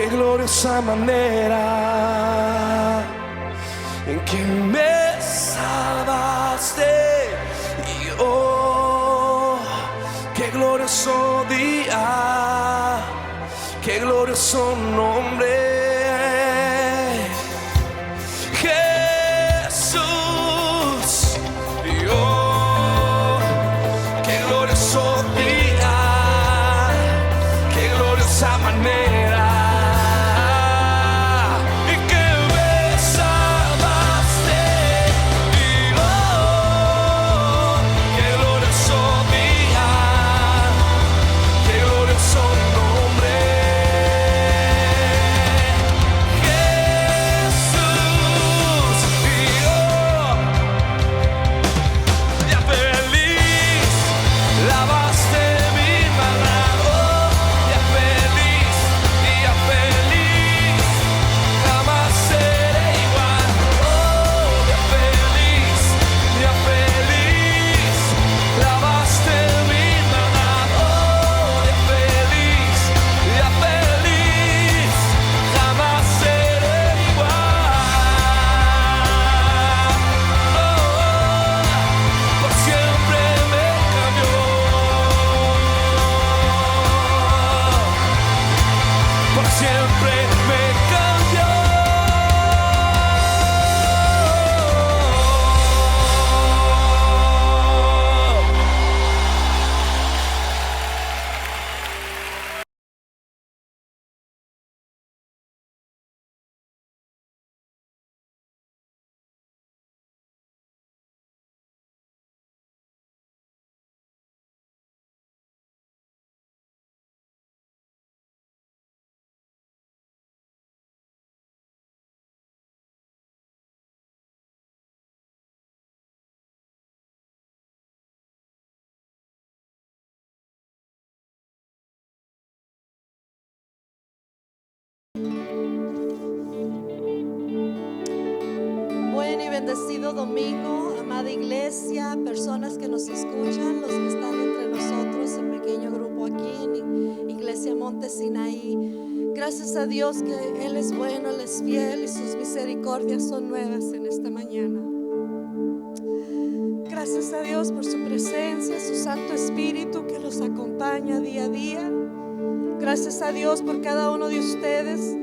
qué gloriosa manera en que me salvaste. Y oh, qué glorioso día, qué glorioso nombre. Esa manera en que me salvaste, y oh, qué glorioso día, qué glorioso nombre, Jesús. Y oh, ya feliz lavaste mi maldad. Buen y bendecido domingo, amada iglesia, personas que nos escuchan, los que están entre nosotros en pequeño grupo aquí en Iglesia Monte Sinaí. Gracias a Dios que Él es bueno, Él es fiel y sus misericordias son nuevas en esta mañana. Gracias a Dios por su presencia, su Santo Espíritu que los acompaña día a día. Gracias a Dios por cada uno de ustedes,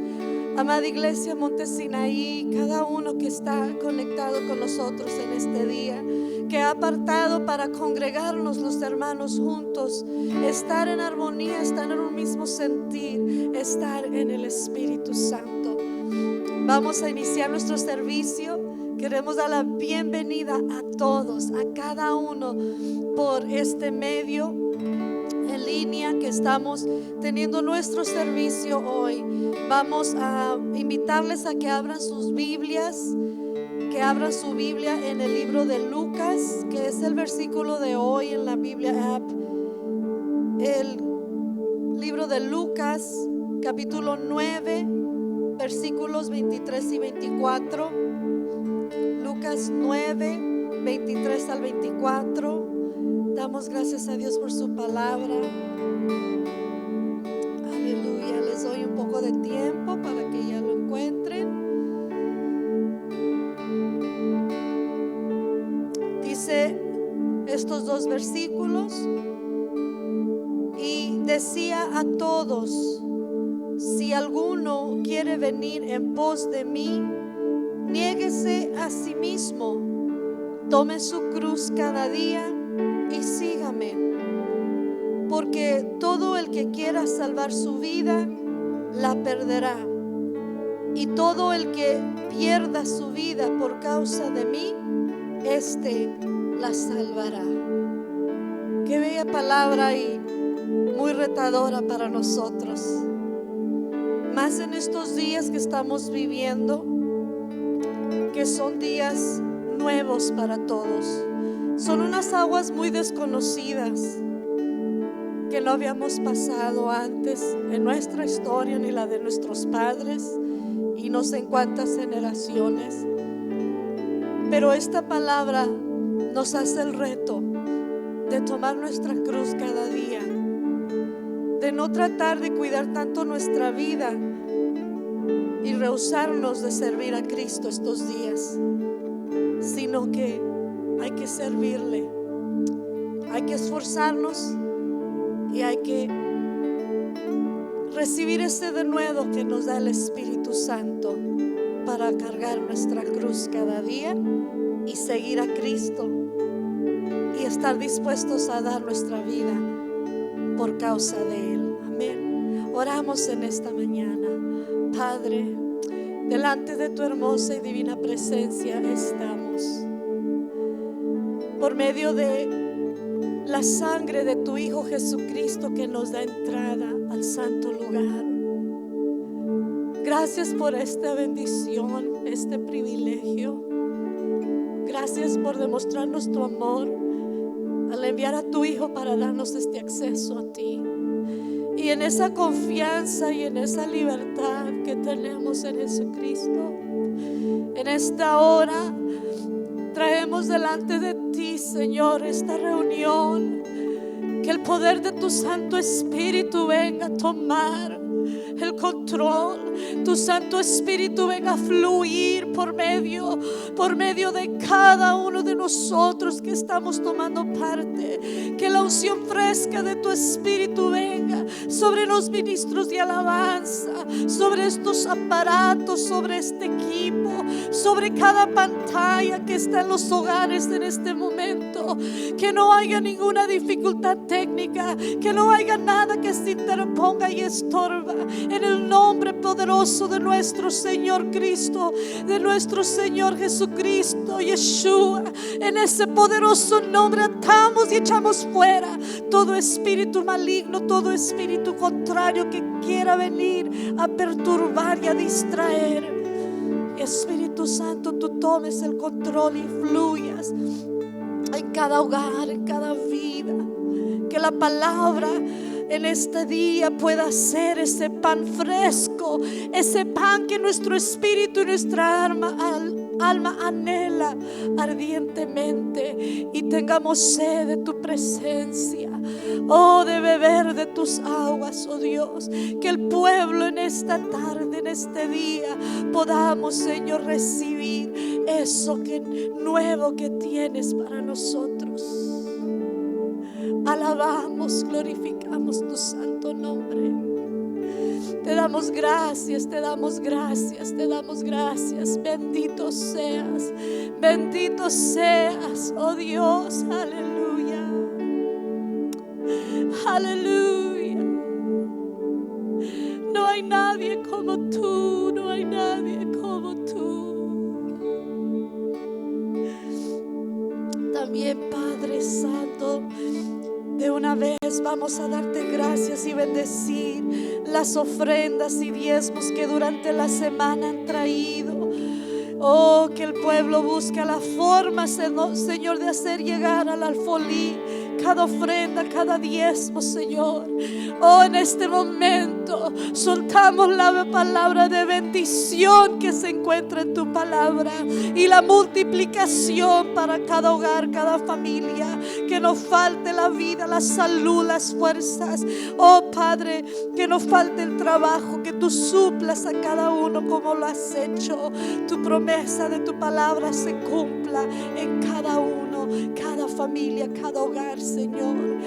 amada iglesia Monte Sinaí, cada uno que está conectado con nosotros en este día, que ha apartado para congregarnos los hermanos juntos, estar en armonía, estar en un mismo sentir, estar en el Espíritu Santo. Vamos a iniciar nuestro servicio. Queremos dar la bienvenida a todos, a cada uno por este medio en línea que estamos teniendo nuestro servicio hoy. Vamos a invitarles a que abran sus Biblias, que abran su Biblia en el libro de Lucas, que es el versículo de hoy en la Biblia app. El libro de Lucas, capítulo 9, versículos 23 y 24. Lucas 9, 23 al 24. Damos gracias a Dios por su palabra. Aleluya. Les doy un poco de tiempo para que ya lo encuentren. Dice estos dos versículos: y decía a todos, si alguno quiere venir en pos de mí, niéguese a sí mismo, tome su cruz cada día y sígame. Porque todo el que quiera salvar su vida, la perderá. Y todo el que pierda su vida por causa de mí, éste la salvará. Qué bella palabra y muy retadora para nosotros. Más en estos días que estamos viviendo, que son días nuevos para todos. Son unas aguas muy desconocidas que no habíamos pasado antes en nuestra historia ni la de nuestros padres y no sé en cuántas generaciones. Pero esta palabra nos hace el reto de tomar nuestra cruz cada día, de no tratar de cuidar tanto nuestra vida y rehusarnos de servir a Cristo estos días, sino que hay que servirle, hay que esforzarnos y hay que recibir ese denuedo que nos da el Espíritu Santo para cargar nuestra cruz cada día y seguir a Cristo y estar dispuestos a dar nuestra vida por causa de Él. Amén. Oramos en esta mañana. Padre, delante de tu hermosa y divina presencia estamos. Por medio de la sangre de tu Hijo Jesucristo que nos da entrada al santo lugar. Gracias por esta bendición, este privilegio. Gracias por demostrarnos tu amor al enviar a tu Hijo para darnos este acceso a ti. Y en esa confianza y en esa libertad que tenemos en Jesucristo, en esta hora traemos delante de ti, Señor, esta reunión. Que el poder de tu Santo Espíritu venga a tomar el control. Tu Santo Espíritu venga a fluir por medio de cada uno de nosotros que estamos tomando parte. Que la unción fresca de tu Espíritu venga sobre los ministros de alabanza, sobre estos aparatos, sobre este equipo, sobre cada pantalla que está en los hogares en este momento. Que no haya ninguna dificultad técnica, que no haya nada que se interponga y estorba. En el nombre poderoso de nuestro Señor Cristo, de nuestro Señor Jesucristo, Yeshua, en ese poderoso nombre atamos y echamos fuera todo espíritu maligno, todo espíritu contrario que quiera venir a perturbar y a distraer. Espíritu Santo, tú tomes el control y fluyas en cada hogar, en cada vida. Que la palabra en este día pueda ser ese pan fresco, ese pan que nuestro espíritu y nuestra alma anhela ardientemente, y tengamos sed de tu presencia, oh, de beber de tus aguas, oh Dios. Que el pueblo en esta tarde, en este día, podamos, Señor, recibir eso nuevo que tienes para nosotros. Alabamos, glorificamos tu santo nombre. Te damos gracias, te damos gracias, te damos gracias. Bendito seas, oh Dios. Aleluya, aleluya. No hay nadie como tú, no hay nadie como tú. También, Padre Santo, de una vez vamos a darte gracias y bendecir las ofrendas y diezmos que durante la semana han traído. Oh, que el pueblo busque la forma, Señor, de hacer llegar al alfolí cada ofrenda, cada diezmo, Señor. Oh, en este momento soltamos la palabra de bendición que se encuentra en tu palabra y la multiplicación para cada hogar, cada familia. Que no falte la vida, la salud, las fuerzas. Oh, Padre, que no falte el trabajo, que tú suplas a cada uno como lo has hecho. Tu promesa de tu palabra se cumpla en cada uno, cada familia, cada hogar, Señor.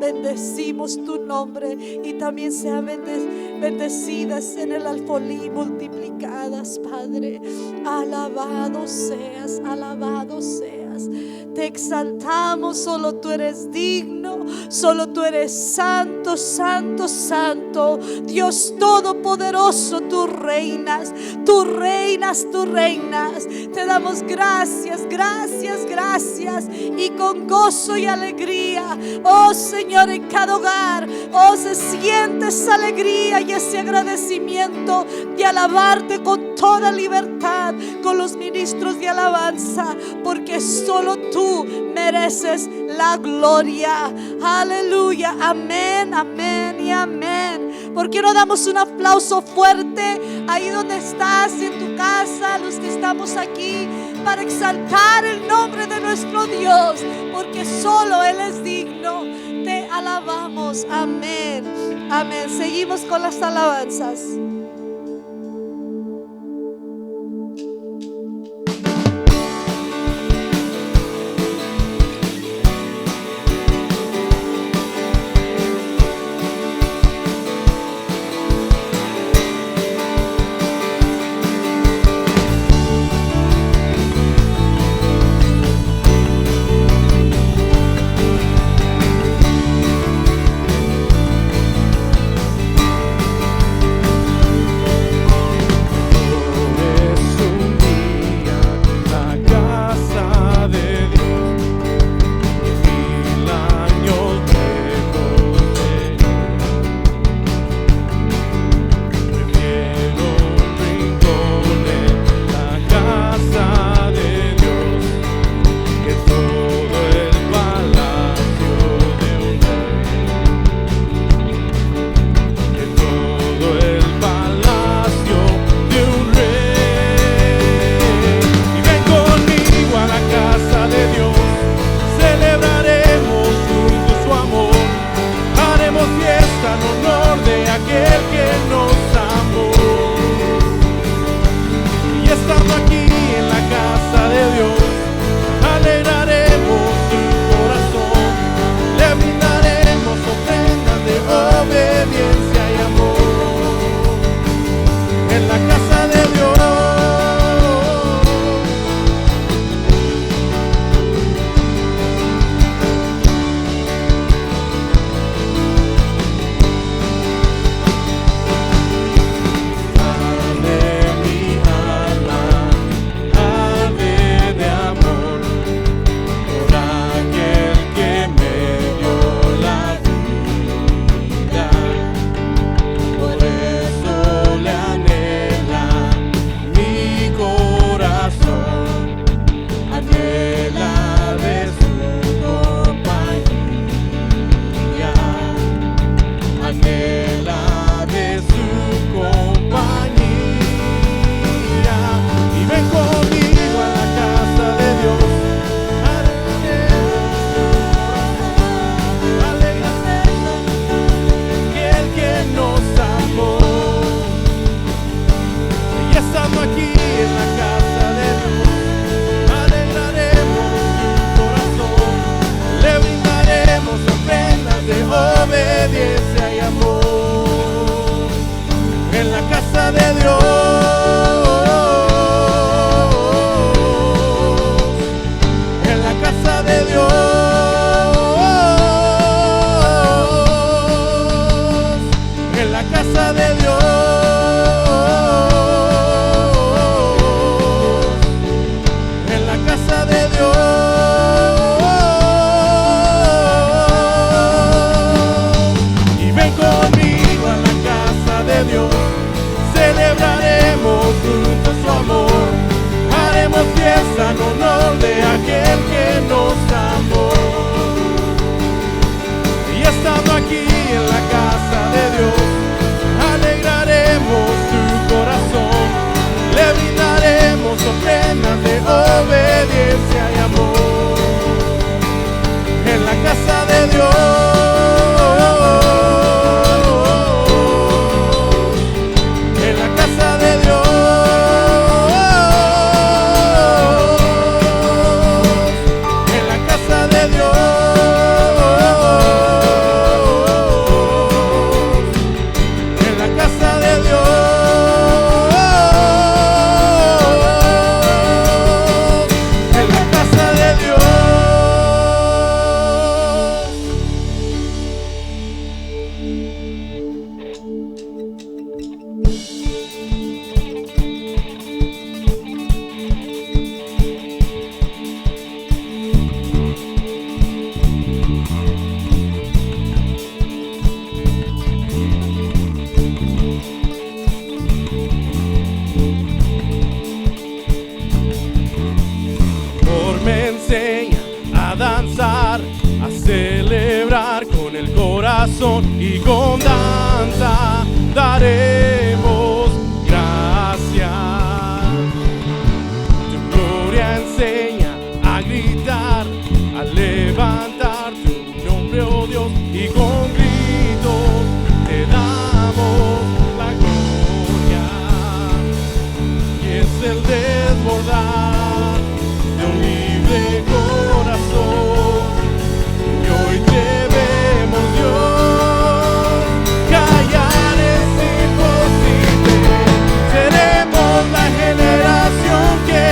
Bendecimos tu nombre y también sean bendecidas en el alfolí, multiplicadas, Padre. Alabado seas, alabado seas. Te exaltamos, solo tú eres digno, solo tú eres santo, santo, santo. Dios todopoderoso, tú reinas, tú reinas, tú reinas. Te damos gracias, gracias, gracias. Y con gozo y alegría, oh Señor, en cada hogar, oh, se siente esa alegría y ese agradecimiento de alabarte con toda libertad con los ministros de alabanza, porque solo tú mereces la gloria. Aleluya, amén, amén y amén. ¿Por qué no damos un aplauso fuerte ahí donde estás, en tu casa, los que estamos aquí, para exaltar el nombre de nuestro Dios? Porque solo Él es digno. Te alabamos, amén, amén. Seguimos con las alabanzas. casa de Dios, en la casa de Dios, en la casa de Dios, en la casa de Dios. Y ven conmigo a la casa de Dios, celebraremos juntos su amor, haremos fiesta en honor de aquel que nos amó. Y estando aquí en la casa de Dios, alegraremos tu corazón, le brindaremos ofrendas de obediencia y amor. En la casa de Dios, en la casa de Dios, en la casa de Dios, en la casa de Dios, en la casa de Dios. Por me enseña a danzar, a celebrar con el corazón y con danza daremos gracias. Tu gloria enseña a gritar, a levantar tu nombre, oh Dios, y con gritos te damos la gloria. Y es el desbordar de un libre corazón, y hoy te vemos, Dios. Callar es imposible, seremos la generación que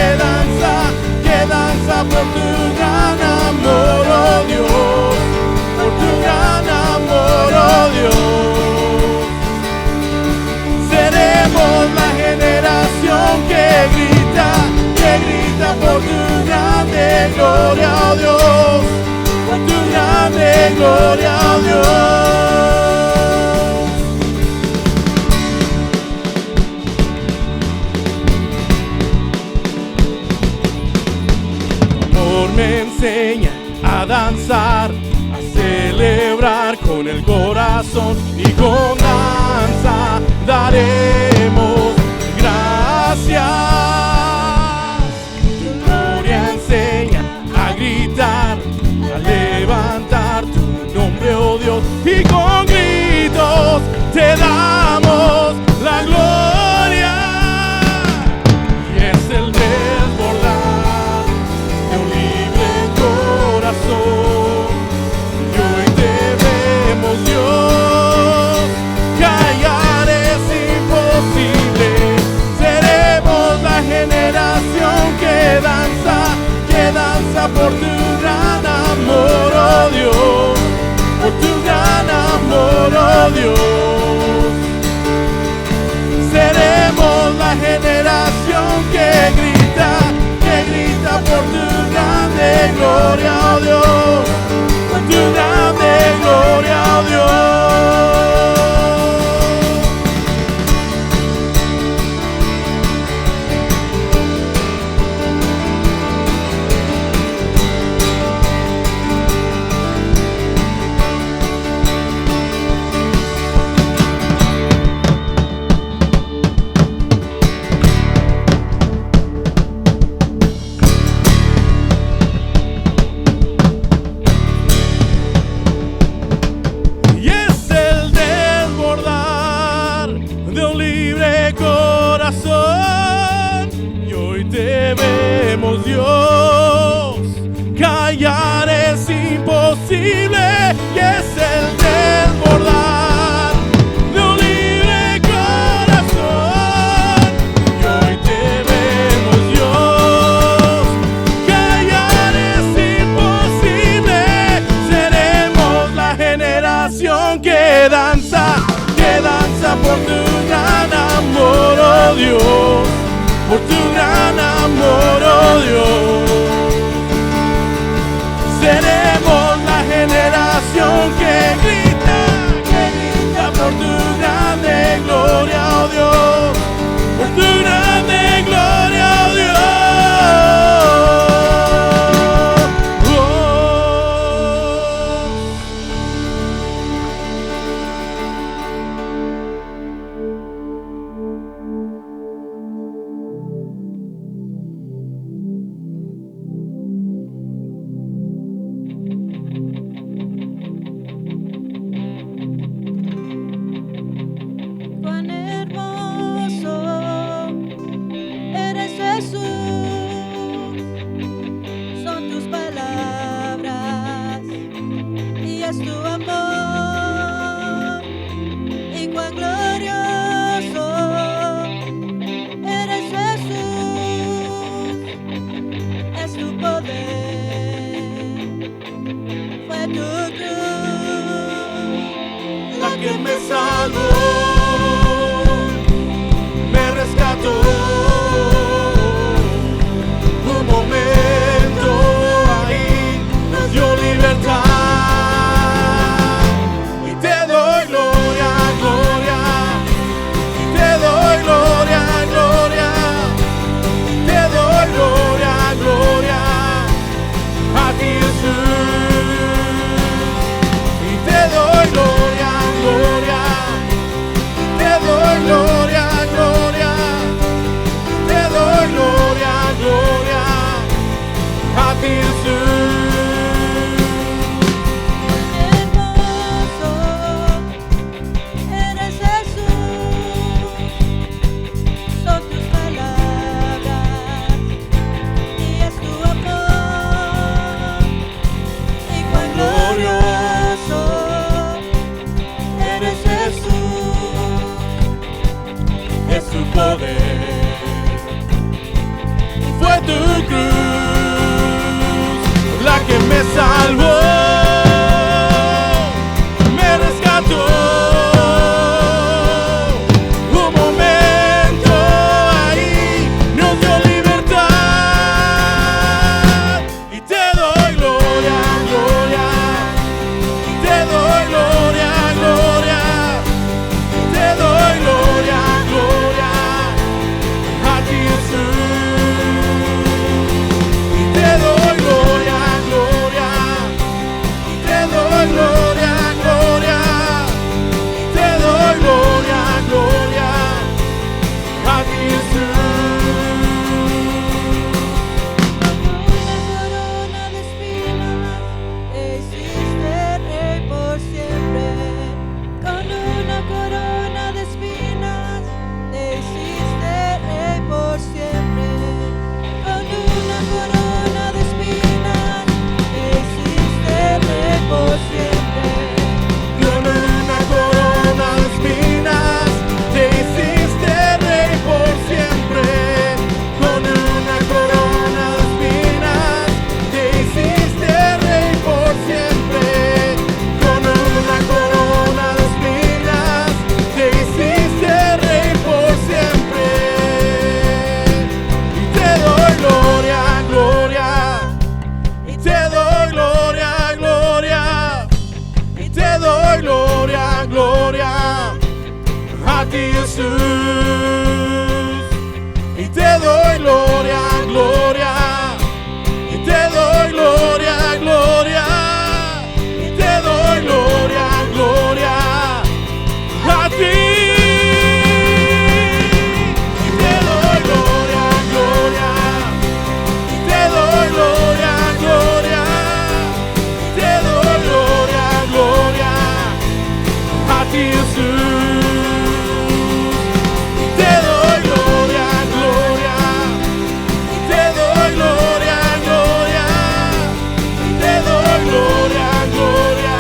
danza por tu gran amor, oh Dios, por tu gran amor, oh Dios. Seremos la generación que grita por tu grande gloria, oh Dios, por tu grande gloria, oh Dios. Tu amor me enseña a danzar, a celebrar con el corazón, y con danza daremos gracias. Tu gloria enseña a gritar, a levantar tu nombre, oh Dios, y con gritos te damos la gloria. Y es el desbordar de un libre corazón, y hoy te vemos, Dios. Callar es imposible, seremos la generación que danza por tu gran amor, oh Dios, por tu gran amor, oh Dios. Seremos la generación que grita por tu grande gloria, oh Dios, por tu grande gloria, oh Dios. por tu gran amor, oh Dios. Seremos la generación que grita por tu grande gloria, oh Dios, por tu grande gloria, oh Dios. Cuán hermoso eres, Jesús, son tus palabras y es tu amor, y cuán glorioso eres, Jesús, es tu poder, fue tu cruz La que me salvó, me rescató. Un momento ahí nos dio libertad. Y te doy gloria, gloria. Y te doy gloria, gloria. Y te doy gloria, gloria. A ti Jesús. Y te doy gloria, gloria. Te doy gloria, gloria. Te doy gloria, gloria. A ti Jesús. hermoso eres, Jesús, son tus palabras y es tu amor, y cuán glorioso eres, Jesús, Es tu poder, fue tu cruz la que me salvó, me rescató. Un momento ahí nos dio libertad. Y te doy gloria, gloria. Y te doy gloria, gloria. Te doy gloria, gloria. A ti Jesús. Y te doy gloria, gloria. Y te doy gloria, gloria. Y te doy gloria, gloria. A ti Jesús. una corona de espinas, te hiciste rey por siempre. Con una corona de espinas, te hiciste rey por siempre. Con una corona de espinas, te hiciste rey por siempre. Con una corona de espinas te hiciste rey por siempre. Con una corona de espinas te hiciste rey por siempre. Con una corona de espinas te hiciste rey por siempre. Y te doy gloria, gloria. Y te doy gloria, gloria. Y te doy gloria, gloria. A ti Jesús. Y te doy gloria, gloria. Y te doy gloria, gloria. Y te doy gloria, gloria. A ti. Y te doy gloria, gloria. Y te doy gloria, gloria. Y te doy gloria, gloria. A ti Jesús. Y te doy gloria, gloria. Y te doy gloria, gloria. Y te doy gloria, gloria.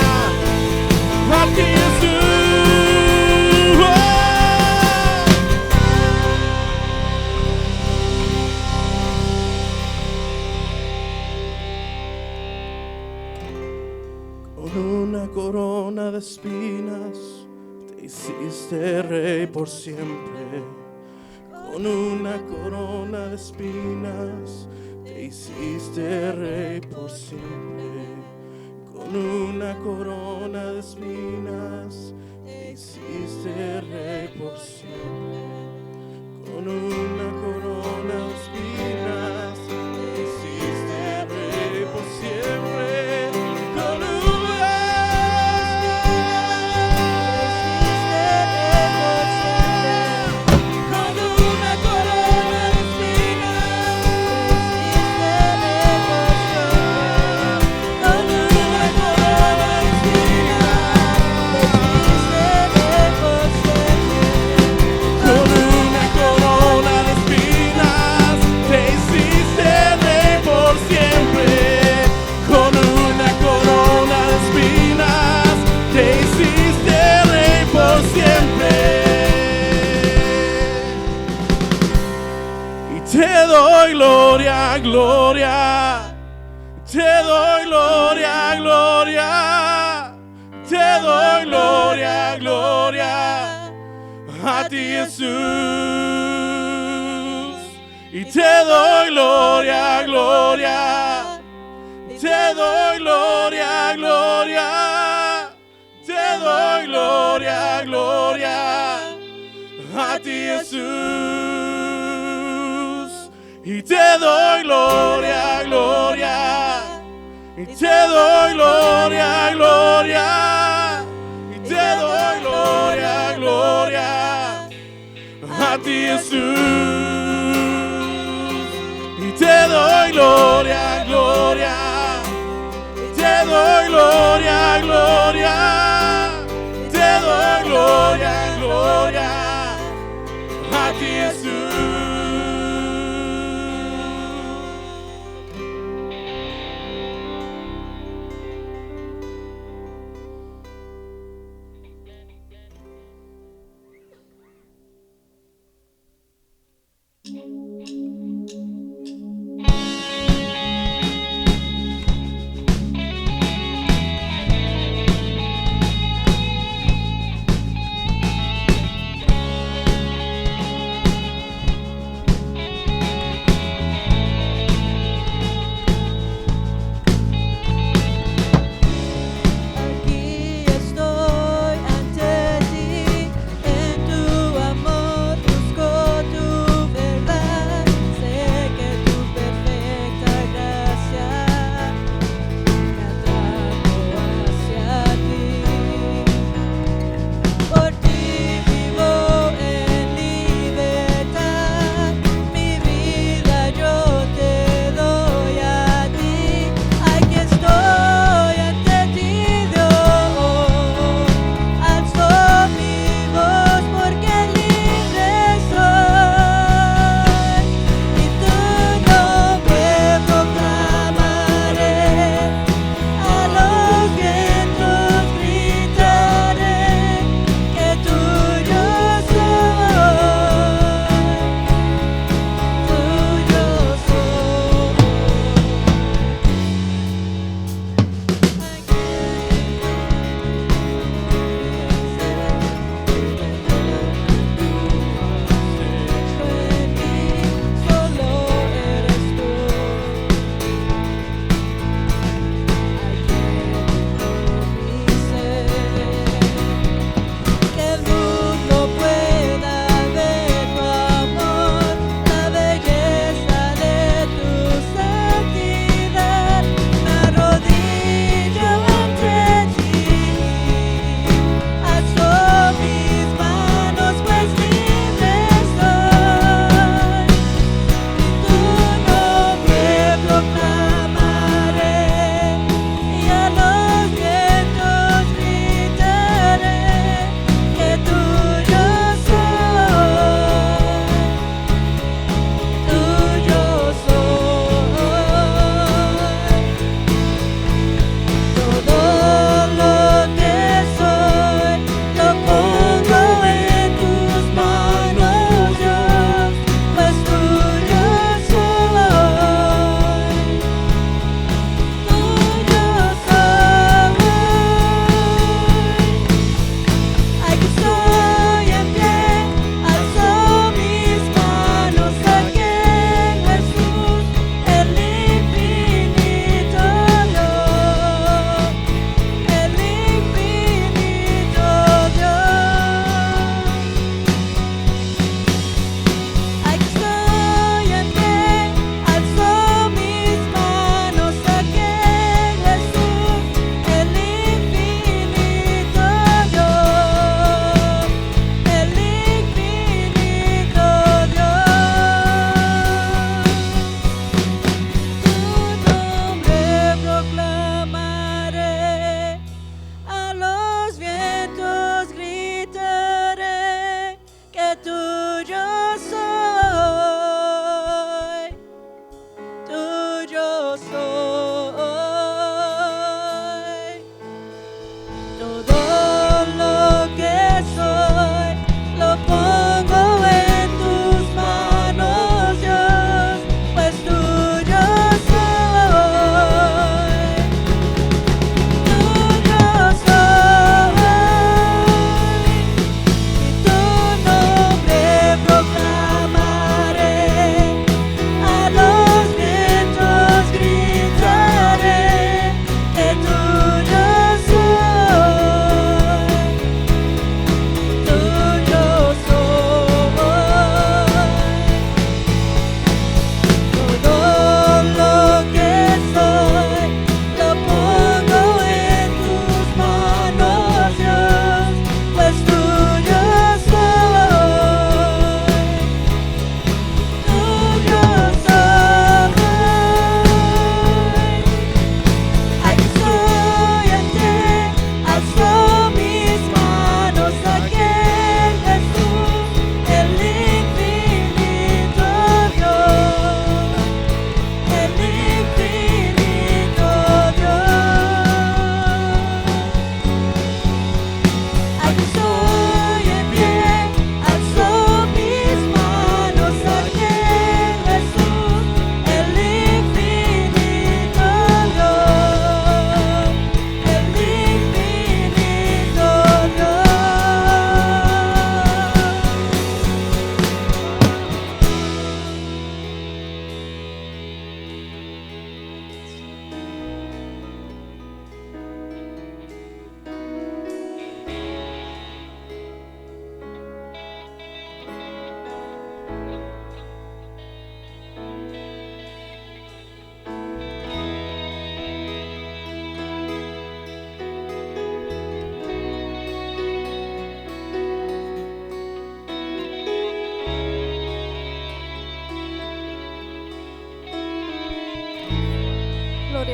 A ti Jesús. Con una corona de espinas te hiciste rey por siempre. Con una corona de espinas te hiciste rey por siempre. Con una corona de espinas te hiciste rey por siempre. Con una corona de espinas te hiciste rey por siempre. Con una gloria, gloria, te doy gloria, gloria, te doy gloria, gloria, a ti Jesús, y te doy gloria, gloria, te doy gloria, gloria, te doy gloria, gloria, a ti Jesús. Y te doy gloria, gloria, y te doy gloria, gloria, y te doy gloria, gloria, a ti Jesús. Y te doy gloria, gloria, y te doy gloria, gloria, y te doy gloria, gloria, a ti Jesús. Amor busco tu verdad.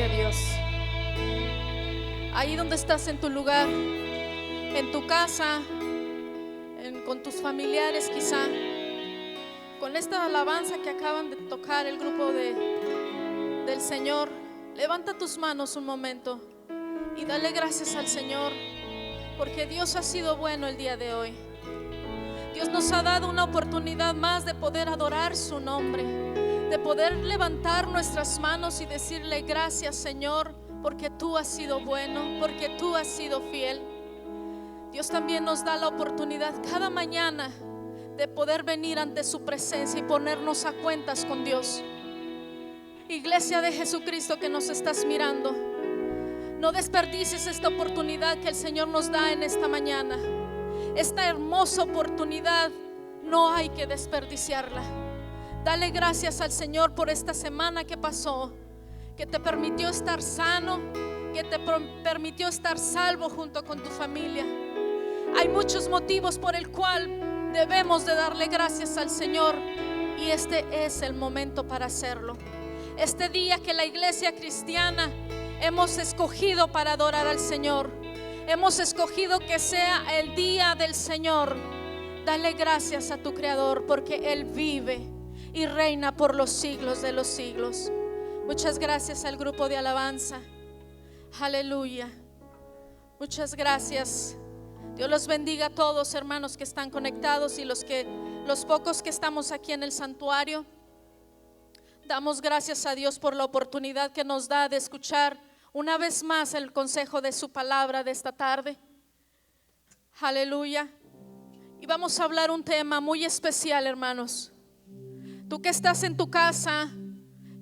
Gloria a Dios. Ahí donde estás en tu lugar, en tu casa, con tus familiares quizá, con esta alabanza que acaban de tocar el grupo del Señor, levanta tus manos un momento y dale gracias al Señor, porque Dios ha sido bueno el día de hoy. Dios nos ha dado una oportunidad más de poder adorar su nombre, de poder levantar nuestras manos y decirle gracias, Señor, porque tú has sido bueno, porque tú has sido fiel. Dios también nos da la oportunidad cada mañana de poder venir ante su presencia y ponernos a cuentas con Dios. Iglesia de Jesucristo que nos estás mirando, no desperdicies esta oportunidad que el Señor nos da en esta mañana. Esta hermosa oportunidad no hay que desperdiciarla. Dale gracias al Señor por esta semana que pasó, que te permitió estar sano, que te permitió estar salvo junto con tu familia. Hay muchos motivos por el cual debemos de darle gracias al Señor, y este es el momento para hacerlo. Este día que la iglesia cristiana hemos escogido para adorar al Señor, hemos escogido que sea el día del Señor. Dale gracias a tu Creador, porque Él vive y reina por los siglos de los siglos. Muchas gracias al grupo de alabanza. Aleluya. Muchas gracias. Dios los bendiga a todos, hermanos que están conectados y los pocos que estamos aquí en el santuario. Damos gracias a Dios por la oportunidad que nos da de escuchar una vez más el consejo de su palabra de esta tarde. Aleluya. Y vamos a hablar un tema muy especial, hermanos. Tú que estás en tu casa,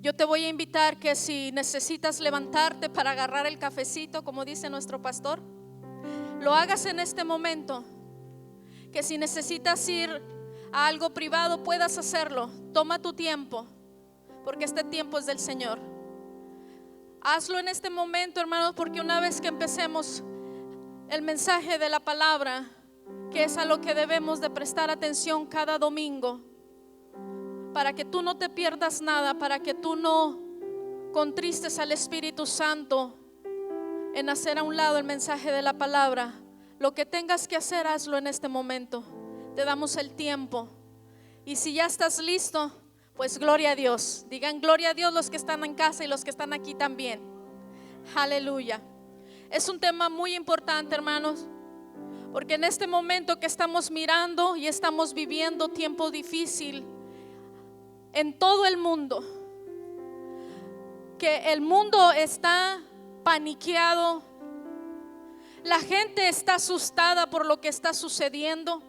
yo te voy a invitar que si necesitas levantarte para agarrar el cafecito, como dice nuestro pastor, lo hagas en este momento. Que si necesitas ir a algo privado, puedas hacerlo. Toma tu tiempo, porque este tiempo es del Señor. Hazlo en este momento, hermanos, porque una vez que empecemos el mensaje de la palabra, que es a lo que debemos de prestar atención cada domingo, para que tú no te pierdas nada, para que tú no contristes al Espíritu Santo en hacer a un lado el mensaje de la palabra. Lo que tengas que hacer, hazlo en este momento. Te damos el tiempo. Y si ya estás listo, pues gloria a Dios. Digan gloria a Dios los que están en casa y los que están aquí también. Aleluya. Es un tema muy importante, hermanos, porque en este momento que estamos mirando y estamos viviendo tiempo difícil en todo el mundo, que el mundo está paniqueado, la gente está asustada por lo que está sucediendo.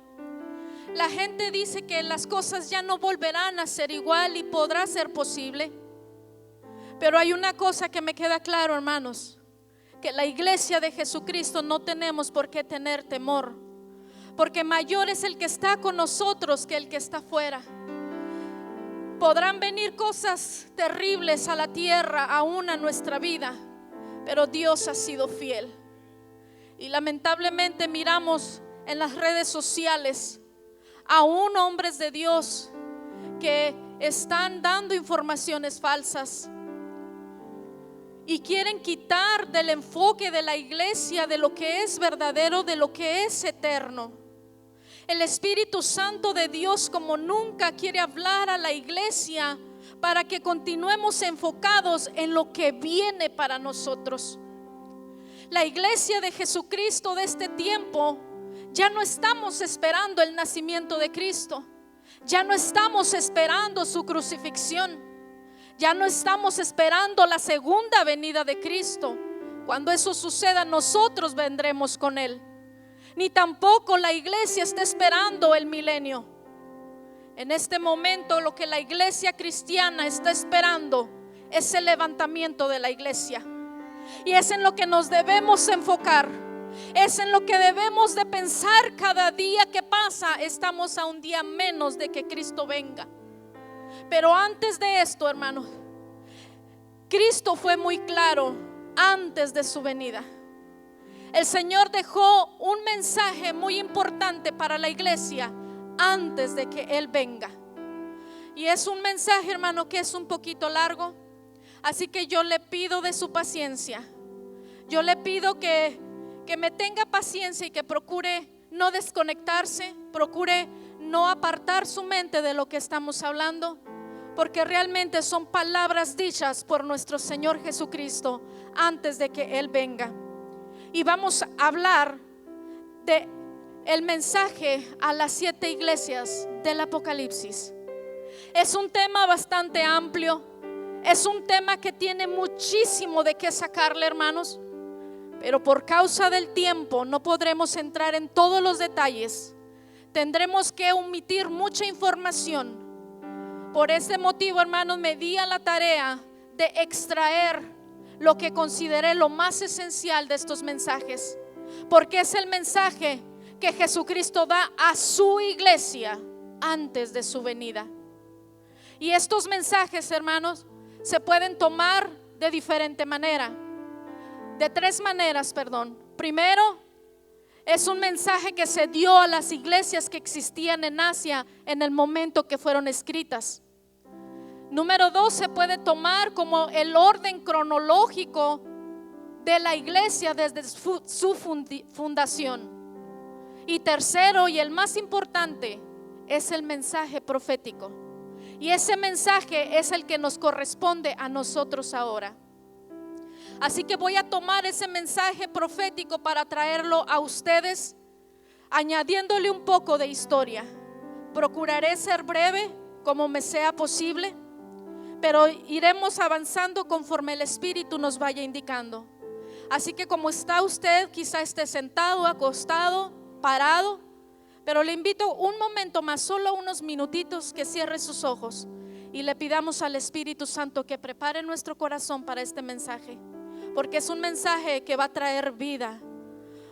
La gente dice que las cosas ya no volverán a ser igual y podrá ser posible. Pero hay una cosa que me queda claro, hermanos, que la iglesia de Jesucristo no tenemos por qué tener temor, porque mayor es el que está con nosotros que el que está afuera. Podrán venir cosas terribles a la tierra, aún a nuestra vida, pero Dios ha sido fiel. Y lamentablemente miramos en las redes sociales aún hombres de Dios que están dando informaciones falsas y quieren quitar del enfoque de la iglesia, de lo que es verdadero, de lo que es eterno. El Espíritu Santo de Dios como nunca quiere hablar a la iglesia para que continuemos enfocados en lo que viene para nosotros. La iglesia de Jesucristo de este tiempo, ya no estamos esperando el nacimiento de Cristo, ya no estamos esperando su crucifixión, ya no estamos esperando la segunda venida de Cristo. Cuando eso suceda, nosotros vendremos con Él. Ni tampoco la iglesia está esperando el milenio. En este momento lo que la iglesia cristiana está esperando es el levantamiento de la iglesia. Y es en lo que nos debemos enfocar. Es en lo que debemos de pensar cada día que pasa. Estamos a un día menos de que Cristo venga. Pero antes de esto, hermanos, Cristo fue muy claro antes de su venida. El Señor dejó un mensaje muy importante para la iglesia antes de que Él venga. Y es un mensaje, hermano, que es un poquito largo. Así que yo le pido de su paciencia. Yo le pido que me tenga paciencia y que procure no desconectarse, procure no apartar su mente de lo que estamos hablando, porque realmente son palabras dichas por nuestro Señor Jesucristo antes de que Él venga. Y vamos a hablar de el mensaje a las 7 iglesias del Apocalipsis. Es un tema bastante amplio, es un tema que tiene muchísimo de qué sacarle, hermanos, pero por causa del tiempo no podremos entrar en todos los detalles. Tendremos que omitir mucha información. Por ese motivo, hermanos, me di a la tarea de extraer lo que consideré lo más esencial de estos mensajes, porque es el mensaje que Jesucristo da a su iglesia antes de su venida. Y estos mensajes, hermanos, se pueden tomar de diferente manera, de 3 maneras, perdón. Primero, es un mensaje que se dio a las iglesias que existían en Asia en el momento que fueron escritas. Número 2, se puede tomar como el orden cronológico de la iglesia desde su fundación. Y tercero, y el más importante, es el mensaje profético. Y ese mensaje es el que nos corresponde a nosotros ahora. Así que voy a tomar ese mensaje profético para traerlo a ustedes, añadiéndole un poco de historia. Procuraré ser breve como me sea posible, pero iremos avanzando conforme el Espíritu nos vaya indicando. Así que como está usted, quizá esté sentado, acostado, parado, pero le invito un momento más, solo unos minutitos, que cierre sus ojos y le pidamos al Espíritu Santo que prepare nuestro corazón para este mensaje, porque es un mensaje que va a traer vida,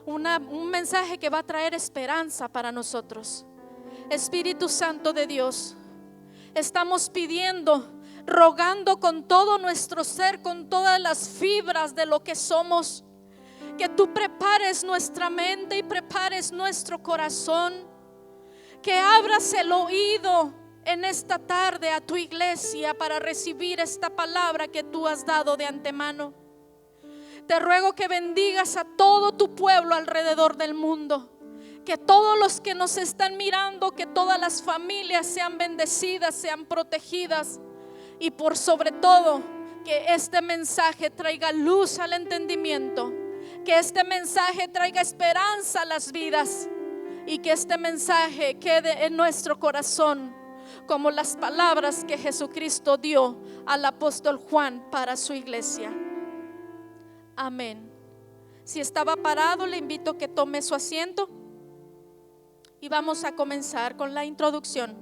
un mensaje que va a traer esperanza para nosotros. Espíritu Santo de Dios, estamos pidiendo, rogando con todo nuestro ser, con todas las fibras de lo que somos, que tú prepares nuestra mente y prepares nuestro corazón, que abras el oído en esta tarde a tu iglesia para recibir esta palabra que tú has dado de antemano. Te ruego que bendigas a todo tu pueblo alrededor del mundo, que todos los que nos están mirando, que todas las familias sean bendecidas, sean protegidas, y por sobre todo que este mensaje traiga luz al entendimiento, que este mensaje traiga esperanza a las vidas, y que este mensaje quede en nuestro corazón como las palabras que Jesucristo dio al apóstol Juan para su iglesia. Amén. Si estaba parado, le invito a que tome su asiento y vamos a comenzar con la introducción.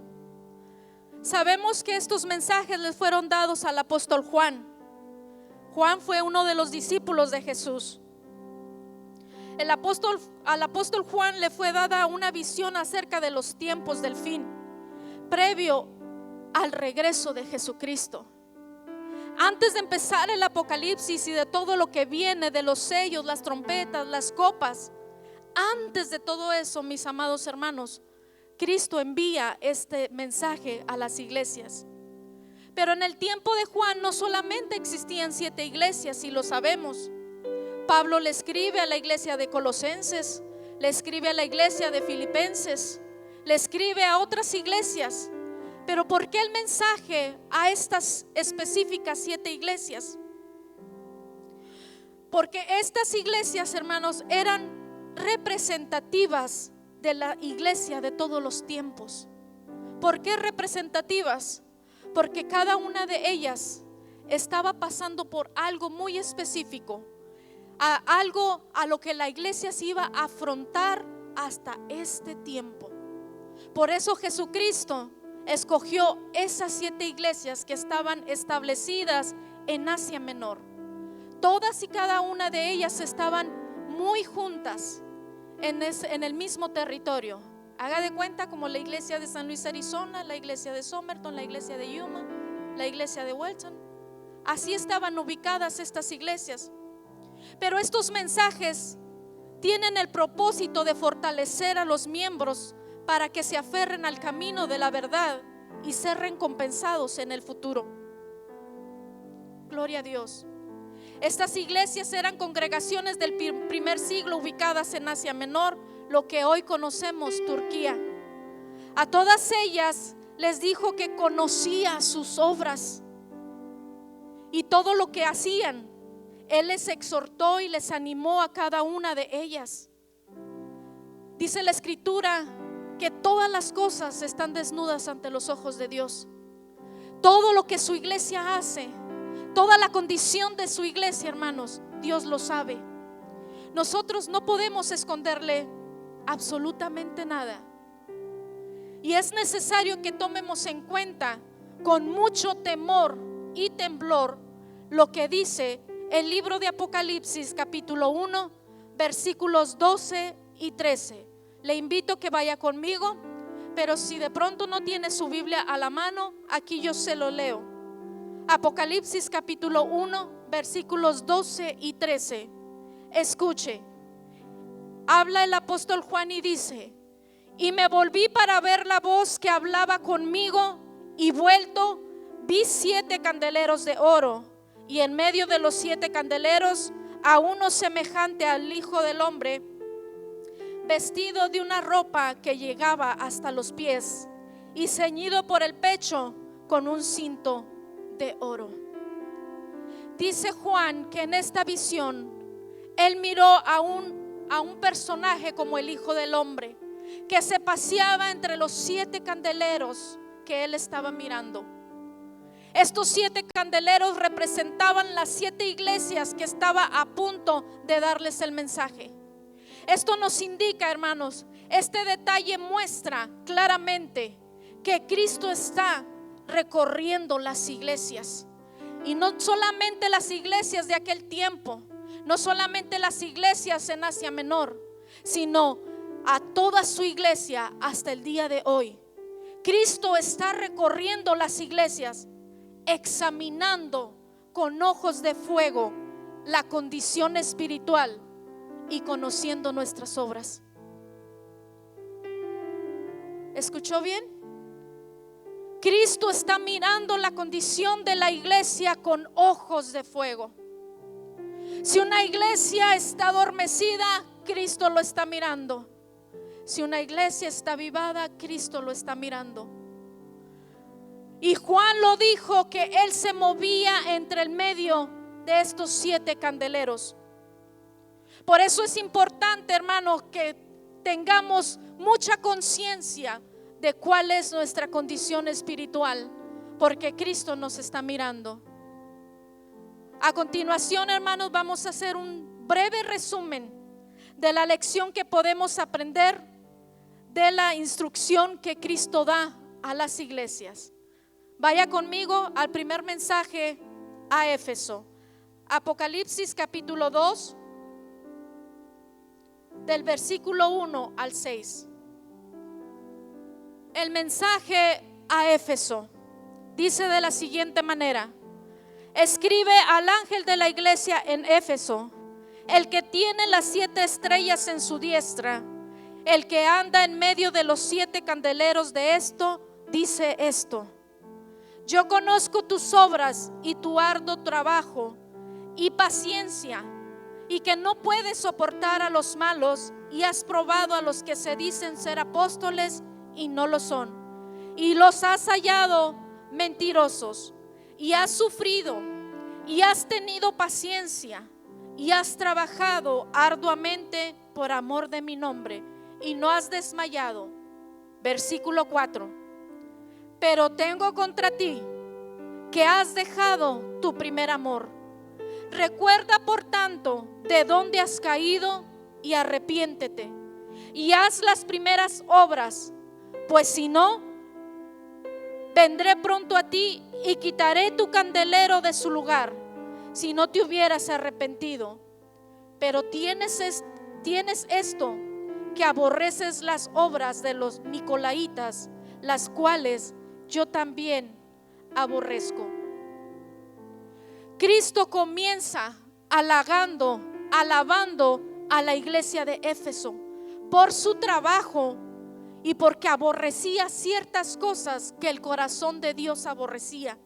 Sabemos que estos mensajes les fueron dados al apóstol Juan. Juan fue uno de los discípulos de Jesús. Al apóstol Juan le fue dada una visión acerca de los tiempos del fin, previo al regreso de Jesucristo. Antes de empezar el Apocalipsis y de todo lo que viene, de los sellos, las trompetas, las copas, antes de todo eso, mis amados hermanos, Cristo envía este mensaje a las iglesias. Pero en el tiempo de Juan no solamente existían 7 iglesias, y lo sabemos. Pablo le escribe a la iglesia de Colosenses, le escribe a la iglesia de Filipenses, le escribe a otras iglesias. Pero ¿por qué el mensaje a estas específicas 7 iglesias? Porque estas iglesias, hermanos, eran representativas de la iglesia de todos los tiempos. ¿Por qué representativas? Porque cada una de ellas estaba pasando por algo muy específico, algo a lo que la iglesia se iba a afrontar hasta este tiempo. Por eso Jesucristo escogió esas 7 iglesias que estaban establecidas en Asia Menor. Todas y cada una de ellas estaban muy juntas en el mismo territorio. Haga de cuenta como la iglesia de San Luis, Arizona, la iglesia de Somerton, la iglesia de Yuma, la iglesia de Welton. Así estaban ubicadas estas iglesias. Pero estos mensajes tienen el propósito de fortalecer a los miembros para que se aferren al camino de la verdad y ser recompensados en el futuro. Gloria a Dios. Estas iglesias eran congregaciones del primer siglo ubicadas en Asia Menor, lo que hoy conocemos Turquía. A todas ellas les dijo que conocía sus obras y todo lo que hacían. Él les exhortó y les animó a cada una de ellas. Dice la Escritura que todas las cosas están desnudas ante los ojos de Dios. Todo lo que su iglesia hace, toda la condición de su iglesia, hermanos, Dios lo sabe. Nosotros no podemos esconderle absolutamente nada. Y es necesario que tomemos en cuenta con mucho temor y temblor lo que dice el libro de Apocalipsis capítulo 1 versículos 12 y 13. Le invito a que vaya conmigo, pero si de pronto no tiene su Biblia a la mano, aquí yo se lo leo. Apocalipsis capítulo 1 versículos 12 y 13. Escuche, habla el apóstol Juan y dice: y me volví para ver la voz que hablaba conmigo, y vuelto vi 7 candeleros de oro, y en medio de los 7 candeleros a uno semejante al Hijo del Hombre, vestido de una ropa que llegaba hasta los pies, y ceñido por el pecho con un cinto de oro. Dice Juan que en esta visión él miró a un personaje como el Hijo del Hombre, que se paseaba entre los 7 candeleros que él estaba mirando. Estos 7 candeleros representaban las 7 iglesias que estaba a punto de darles el mensaje. Esto nos indica, hermanos, este detalle muestra claramente que Cristo está recorriendo las iglesias. Y no solamente las iglesias de aquel tiempo, no solamente las iglesias en Asia Menor, sino a toda su iglesia hasta el día de hoy. Cristo está recorriendo las iglesias, examinando con ojos de fuego la condición espiritual y conociendo nuestras obras. ¿Escuchó bien? Cristo está mirando la condición de la iglesia con ojos de fuego. Si una iglesia está adormecida, Cristo lo está mirando. Si una iglesia está avivada, Cristo lo está mirando. Y Juan lo dijo, que él se movía entre el medio de estos 7 candeleros. Por eso es importante, hermanos, que tengamos mucha conciencia de cuál es nuestra condición espiritual, porque Cristo nos está mirando. A continuación, hermanos, vamos a hacer un breve resumen de la lección que podemos aprender de la instrucción que Cristo da a las iglesias. Vaya conmigo al primer mensaje a Éfeso. Apocalipsis capítulo 2, del versículo 1 al 6. El mensaje a Éfeso dice de la siguiente manera: escribe al ángel de la iglesia en Éfeso, el que tiene las 7 estrellas en su diestra, el que anda en medio de los 7 candeleros de esto, dice esto: yo conozco tus obras y tu arduo trabajo y paciencia, y que no puedes soportar a los malos, y has probado a los que se dicen ser apóstoles y no lo son, y los has hallado mentirosos, y has sufrido y has tenido paciencia y has trabajado arduamente por amor de mi nombre y no has desmayado. Versículo 4: pero tengo contra ti que has dejado tu primer amor. Recuerda por tanto de dónde has caído y arrepiéntete y haz las primeras obras, pues si no, vendré pronto a ti y quitaré tu candelero de su lugar, si no te hubieras arrepentido. Pero tienes esto, que aborreces las obras de los nicolaitas, las cuales yo también aborrezco. Cristo comienza alabando a la iglesia de Éfeso por su trabajo y porque aborrecía ciertas cosas que el corazón de Dios aborrecía.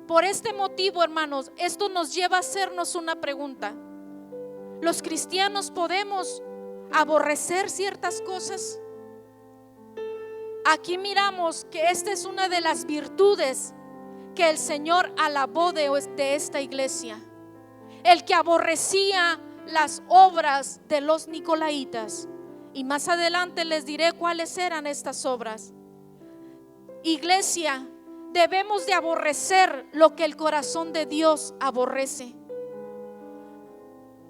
Por este motivo, hermanos, esto nos lleva a hacernos una pregunta. ¿Los cristianos podemos aborrecer ciertas cosas? Aquí miramos que esta es una de las virtudes que el Señor alabó de esta iglesia. El que aborrecía las obras de los nicolaítas. Y más adelante les diré cuáles eran estas obras. Iglesia, debemos de aborrecer lo que el corazón de Dios aborrece.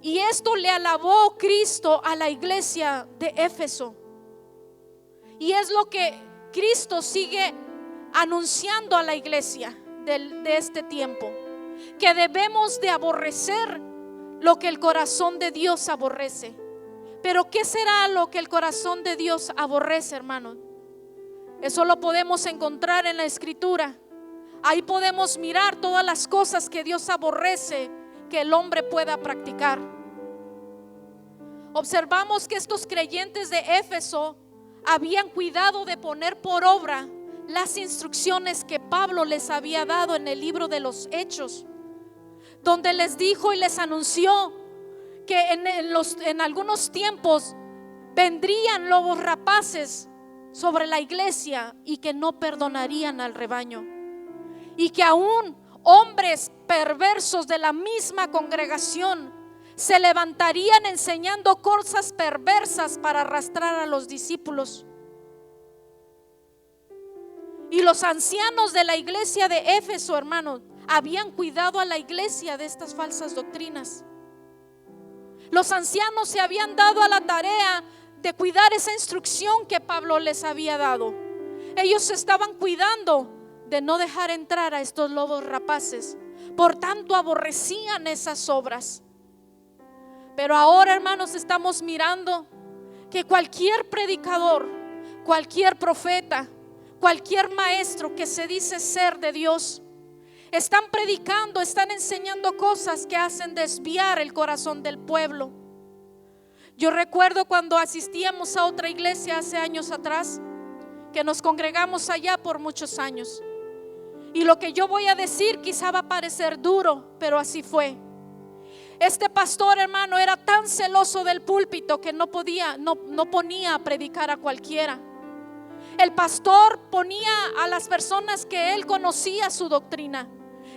Y esto le alabó Cristo a la iglesia de Éfeso. Y es lo que Cristo sigue anunciando a la iglesia de este tiempo. Que debemos de aborrecer lo que el corazón de Dios aborrece. Pero ¿qué será lo que el corazón de Dios aborrece, hermano? Eso lo podemos encontrar en la Escritura. Ahí podemos mirar todas las cosas que Dios aborrece que el hombre pueda practicar. Observamos que estos creyentes de Éfeso habían cuidado de poner por obra las instrucciones que Pablo les había dado en el libro de los Hechos, donde les dijo y les anunció que en algunos tiempos vendrían lobos rapaces sobre la iglesia y que no perdonarían al rebaño, y que aún hombres perversos de la misma congregación se levantarían enseñando cosas perversas para arrastrar a los discípulos. Y los ancianos de la iglesia de Éfeso, hermanos, habían cuidado a la iglesia de estas falsas doctrinas. Los ancianos se habían dado a la tarea de cuidar esa instrucción que Pablo les había dado. Ellos se estaban cuidando de no dejar entrar a estos lobos rapaces. Por tanto, aborrecían esas obras. Pero ahora, hermanos, estamos mirando que cualquier predicador, cualquier profeta, cualquier maestro que se dice ser de Dios, están predicando, están enseñando cosas que hacen desviar el corazón del pueblo. Yo recuerdo cuando asistíamos a otra iglesia hace años atrás, que nos congregamos allá por muchos años. Y lo que yo voy a decir quizá va a parecer duro, pero así fue. Este pastor, hermano, era tan celoso del púlpito que no ponía a predicar a cualquiera. El pastor ponía a las personas que él conocía su doctrina,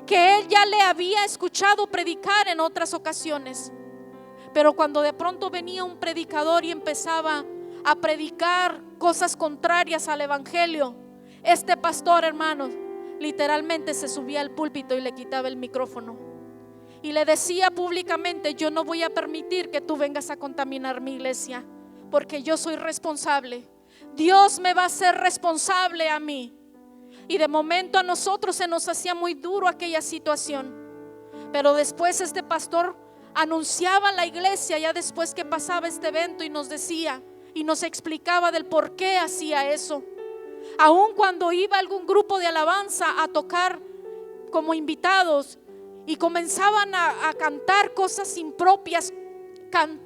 que él ya le había escuchado predicar en otras ocasiones. Pero cuando de pronto venía un predicador y empezaba a predicar cosas contrarias al evangelio, este pastor, hermano, literalmente se subía al púlpito y le quitaba el micrófono y le decía públicamente: yo no voy a permitir que tú vengas a contaminar mi iglesia, porque yo soy responsable. Dios me va a hacer responsable a mí. Y de momento a nosotros se nos hacía muy duro aquella situación. Pero después este pastor anunciaba a la iglesia, ya después que pasaba este evento, y nos decía y nos explicaba del por qué hacía eso. Aun cuando iba algún grupo de alabanza a tocar como invitados y comenzaban a cantar cosas impropias,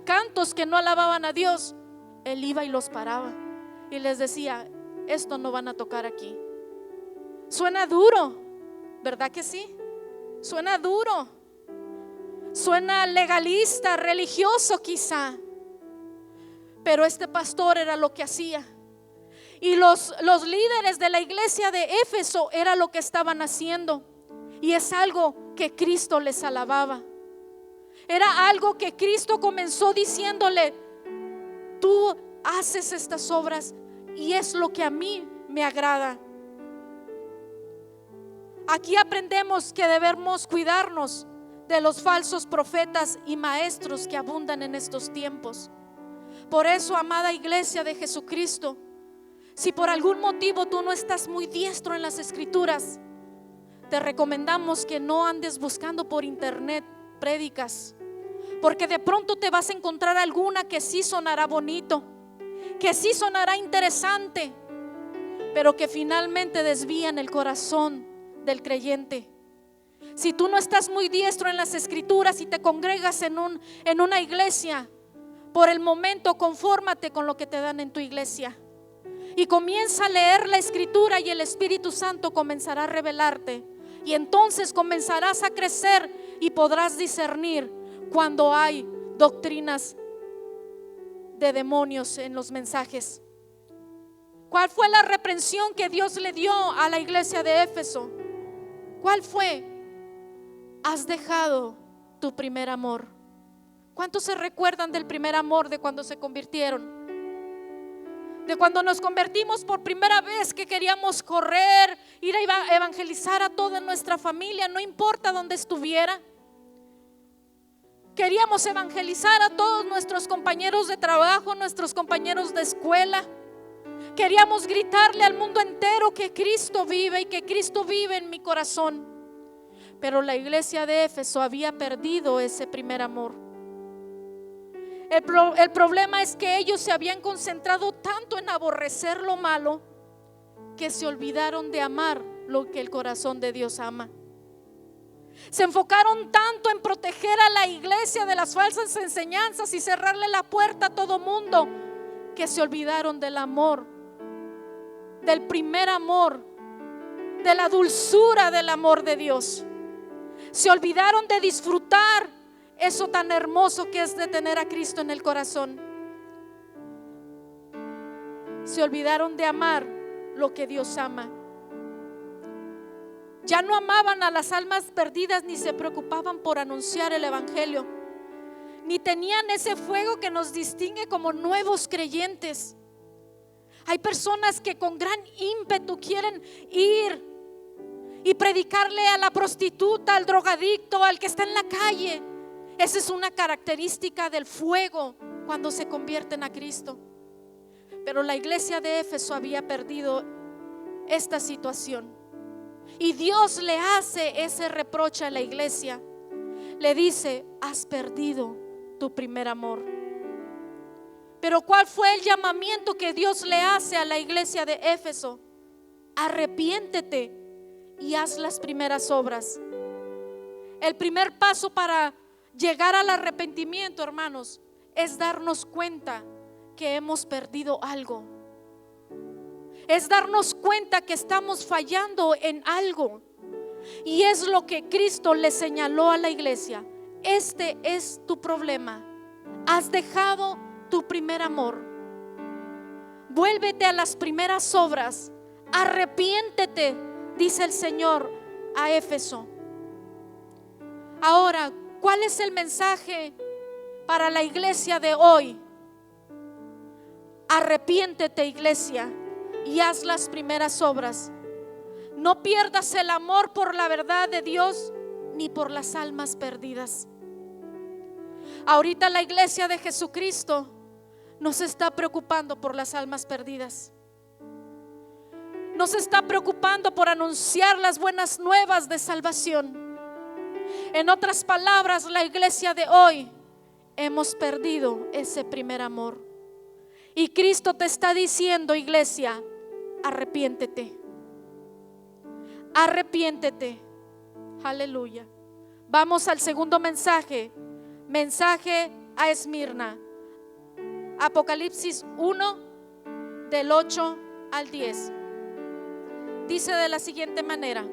cantos que no alababan a Dios, él iba y los paraba y les decía: esto no van a tocar aquí. Suena duro, ¿verdad que sí? Suena duro, suena legalista, religioso quizá, pero este pastor era lo que hacía. Y los líderes de la iglesia de Éfeso era lo que estaban haciendo. Y es algo que Cristo les alababa. Era algo que Cristo comenzó diciéndole: tú haces estas obras y es lo que a mí me agrada. Aquí aprendemos que debemos cuidarnos de los falsos profetas y maestros que abundan en estos tiempos. Por eso, amada iglesia de Jesucristo, si por algún motivo tú no estás muy diestro en las escrituras, te recomendamos que no andes buscando por internet prédicas, porque de pronto te vas a encontrar alguna que sí sonará bonito, que sí sonará interesante, pero que finalmente desvían el corazón del creyente. Si tú no estás muy diestro en las escrituras y te congregas en una iglesia, por el momento confórmate con lo que te dan en tu iglesia y comienza a leer la escritura, y el Espíritu Santo comenzará a revelarte Y entonces comenzarás a crecer y podrás discernir cuando hay doctrinas de demonios en los mensajes. ¿Cuál fue la reprensión que Dios le dio a la iglesia de Éfeso? ¿Cuál fue? Has dejado tu primer amor. ¿Cuántos se recuerdan del primer amor de cuando se convirtieron? De cuando nos convertimos por primera vez, que queríamos correr, ir a evangelizar a toda nuestra familia, no importa dónde estuviera. Queríamos evangelizar a todos nuestros compañeros de trabajo, nuestros compañeros de escuela. Queríamos gritarle al mundo entero que Cristo vive y que Cristo vive en mi corazón. Pero la iglesia de Éfeso había perdido ese primer amor. El problema es que ellos se habían concentrado tanto en aborrecer lo malo que se olvidaron de amar lo que el corazón de Dios ama. Se enfocaron tanto en proteger a la iglesia de las falsas enseñanzas y cerrarle la puerta a todo mundo, que se olvidaron del amor, del primer amor, de la dulzura del amor de Dios. Se olvidaron de disfrutar eso tan hermoso que es de tener a Cristo en el corazón. Se olvidaron de amar lo que Dios ama. Ya no amaban a las almas perdidas, ni se preocupaban por anunciar el evangelio, ni tenían ese fuego que nos distingue como nuevos creyentes. Hay personas que con gran ímpetu quieren ir y predicarle a la prostituta, al drogadicto, al que está en la calle. Esa es una característica del fuego cuando se convierten a Cristo. Pero la iglesia de Éfeso había perdido esta situación. Y Dios le hace ese reproche a la iglesia. Le dice: has perdido tu primer amor. Pero ¿cuál fue el llamamiento que Dios le hace a la iglesia de Éfeso? Arrepiéntete y haz las primeras obras. El primer paso para llegar al arrepentimiento, hermanos, es darnos cuenta que hemos perdido algo. Es darnos cuenta que estamos fallando en algo. Y es lo que Cristo le señaló a la iglesia. Este es tu problema. Has dejado tu primer amor. Vuélvete a las primeras obras. Arrepiéntete, dice el Señor a Éfeso. Ahora, ¿cuál es el mensaje para la iglesia de hoy? Arrepiéntete, iglesia, y haz las primeras obras. No pierdas el amor por la verdad de Dios ni por las almas perdidas. Ahorita la iglesia de Jesucristo no se está preocupando por las almas perdidas. No se está preocupando por anunciar las buenas nuevas de salvación. En otras palabras, la iglesia de hoy hemos perdido ese primer amor. Y Cristo te está diciendo, iglesia, arrepiéntete. Arrepiéntete. Aleluya. Vamos al segundo mensaje. Mensaje a Esmirna. Apocalipsis 1, del 8 al 10. Dice de la siguiente manera: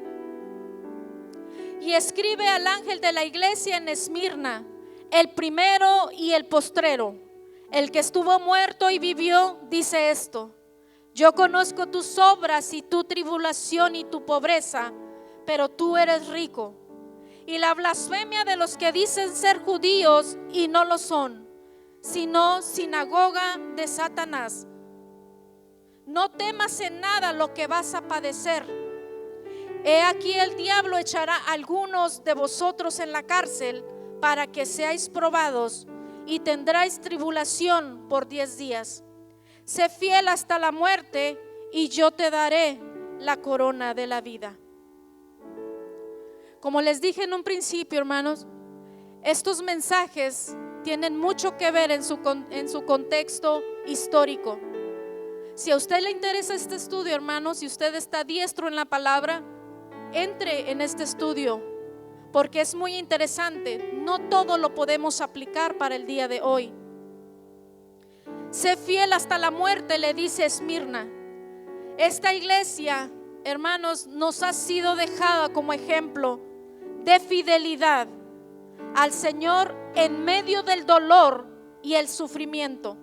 y escribe al ángel de la iglesia en Esmirna, el primero y el postrero, el que estuvo muerto y vivió, dice esto: yo conozco tus obras y tu tribulación y tu pobreza, pero tú eres rico, y la blasfemia de los que dicen ser judíos y no lo son, sino sinagoga de Satanás. No temas en nada lo que vas a padecer. He aquí el diablo echará a algunos de vosotros en la cárcel para que seáis probados, y tendráis tribulación por 10 días. Sé fiel hasta la muerte, y yo te daré la corona de la vida. Como les dije en un principio, hermanos, estos mensajes tienen mucho que ver en su contexto histórico. Si a usted le interesa este estudio, hermanos, si usted está diestro en la palabra, entre en este estudio, porque es muy interesante. No todo lo podemos aplicar para el día de hoy. Sé fiel hasta la muerte, le dice Esmirna. Esta iglesia hermanos, nos ha sido dejada como ejemplo de fidelidad al Señor en medio del dolor y el sufrimiento.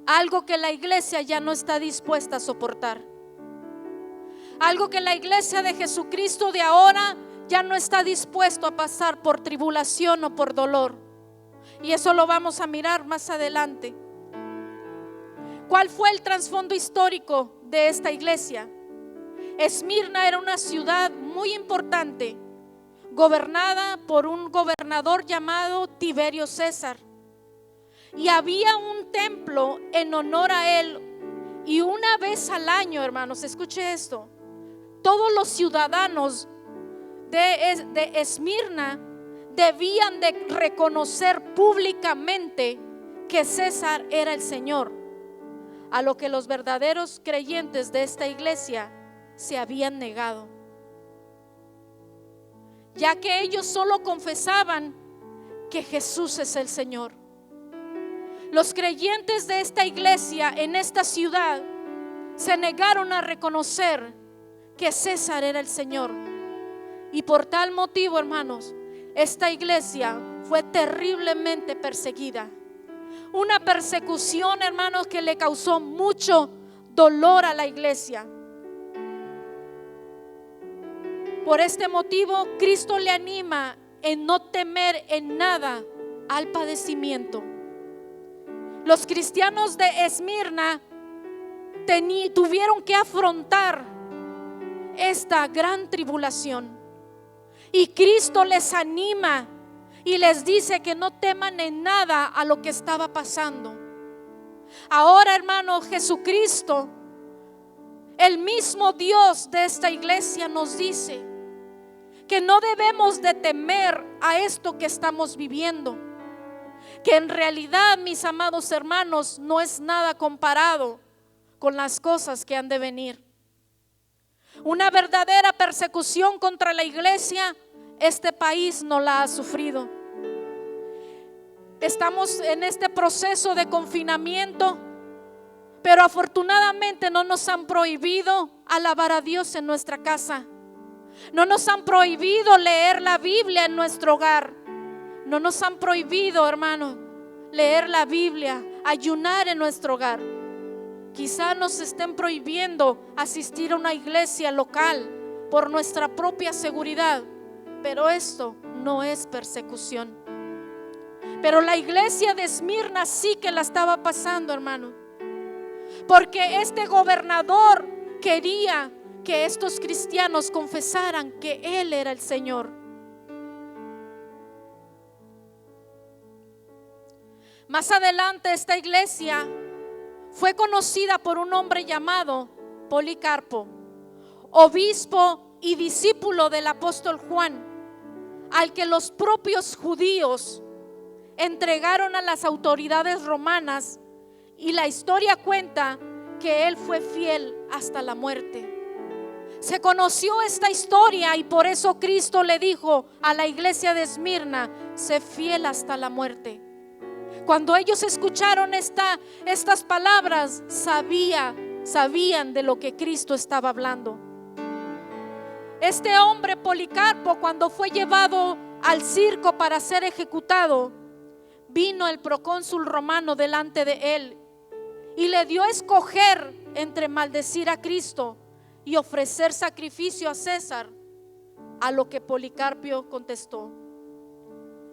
Algo que la iglesia ya no está dispuesta a soportar. Algo que la iglesia de Jesucristo de ahora ya no está dispuesto a pasar por tribulación o por dolor. Y eso lo vamos a mirar más adelante. ¿Cuál fue el trasfondo histórico de esta iglesia? Esmirna era una ciudad muy importante, gobernada por un gobernador llamado Tiberio César. Y había un templo en honor a él. Y una vez al año, hermanos, escuche esto, todos los ciudadanos de Esmirna debían de reconocer públicamente que César era el Señor, a lo que los verdaderos creyentes de esta iglesia se habían negado, ya que ellos solo confesaban que Jesús es el Señor. Los creyentes de esta iglesia en esta ciudad se negaron a reconocer que César era el Señor. Y por tal motivo, hermanos, esta iglesia fue terriblemente perseguida. Una persecución, hermanos, que le causó mucho dolor a la iglesia. Por este motivo, Cristo le anima en no temer en nada al padecimiento. Los cristianos de Esmirna tuvieron que afrontar esta gran tribulación. Y Cristo les anima y les dice que no teman en nada a lo que estaba pasando. Ahora, hermano, Jesucristo, el mismo Dios de esta iglesia, nos dice que no debemos de temer a esto que estamos viviendo, que en realidad, mis amados hermanos, no es nada comparado con las cosas que han de venir. Una verdadera persecución contra la iglesia, este país no la ha sufrido. Estamos en este proceso de confinamiento, pero afortunadamente no nos han prohibido alabar a Dios en nuestra casa. No nos han prohibido leer la Biblia en nuestro hogar. No nos han prohibido, hermano, leer la Biblia, ayunar en nuestro hogar. Quizá nos estén prohibiendo asistir a una iglesia local por nuestra propia seguridad, pero esto no es persecución. Pero la iglesia de Esmirna sí que la estaba pasando, hermano, porque este gobernador quería que estos cristianos confesaran que Él era el Señor. Más adelante, esta iglesia fue conocida por un hombre llamado Policarpo, obispo y discípulo del apóstol Juan, al que los propios judíos entregaron a las autoridades romanas, y la historia cuenta que él fue fiel hasta la muerte. Se conoció esta historia y por eso Cristo le dijo a la iglesia de Esmirna: sé fiel hasta la muerte. Cuando ellos escucharon estas palabras, sabían de lo que Cristo estaba hablando. Este hombre Policarpo, cuando fue llevado al circo para ser ejecutado, vino el procónsul romano delante de él y le dio a escoger entre maldecir a Cristo y ofrecer sacrificio a César, a lo que Policarpo contestó.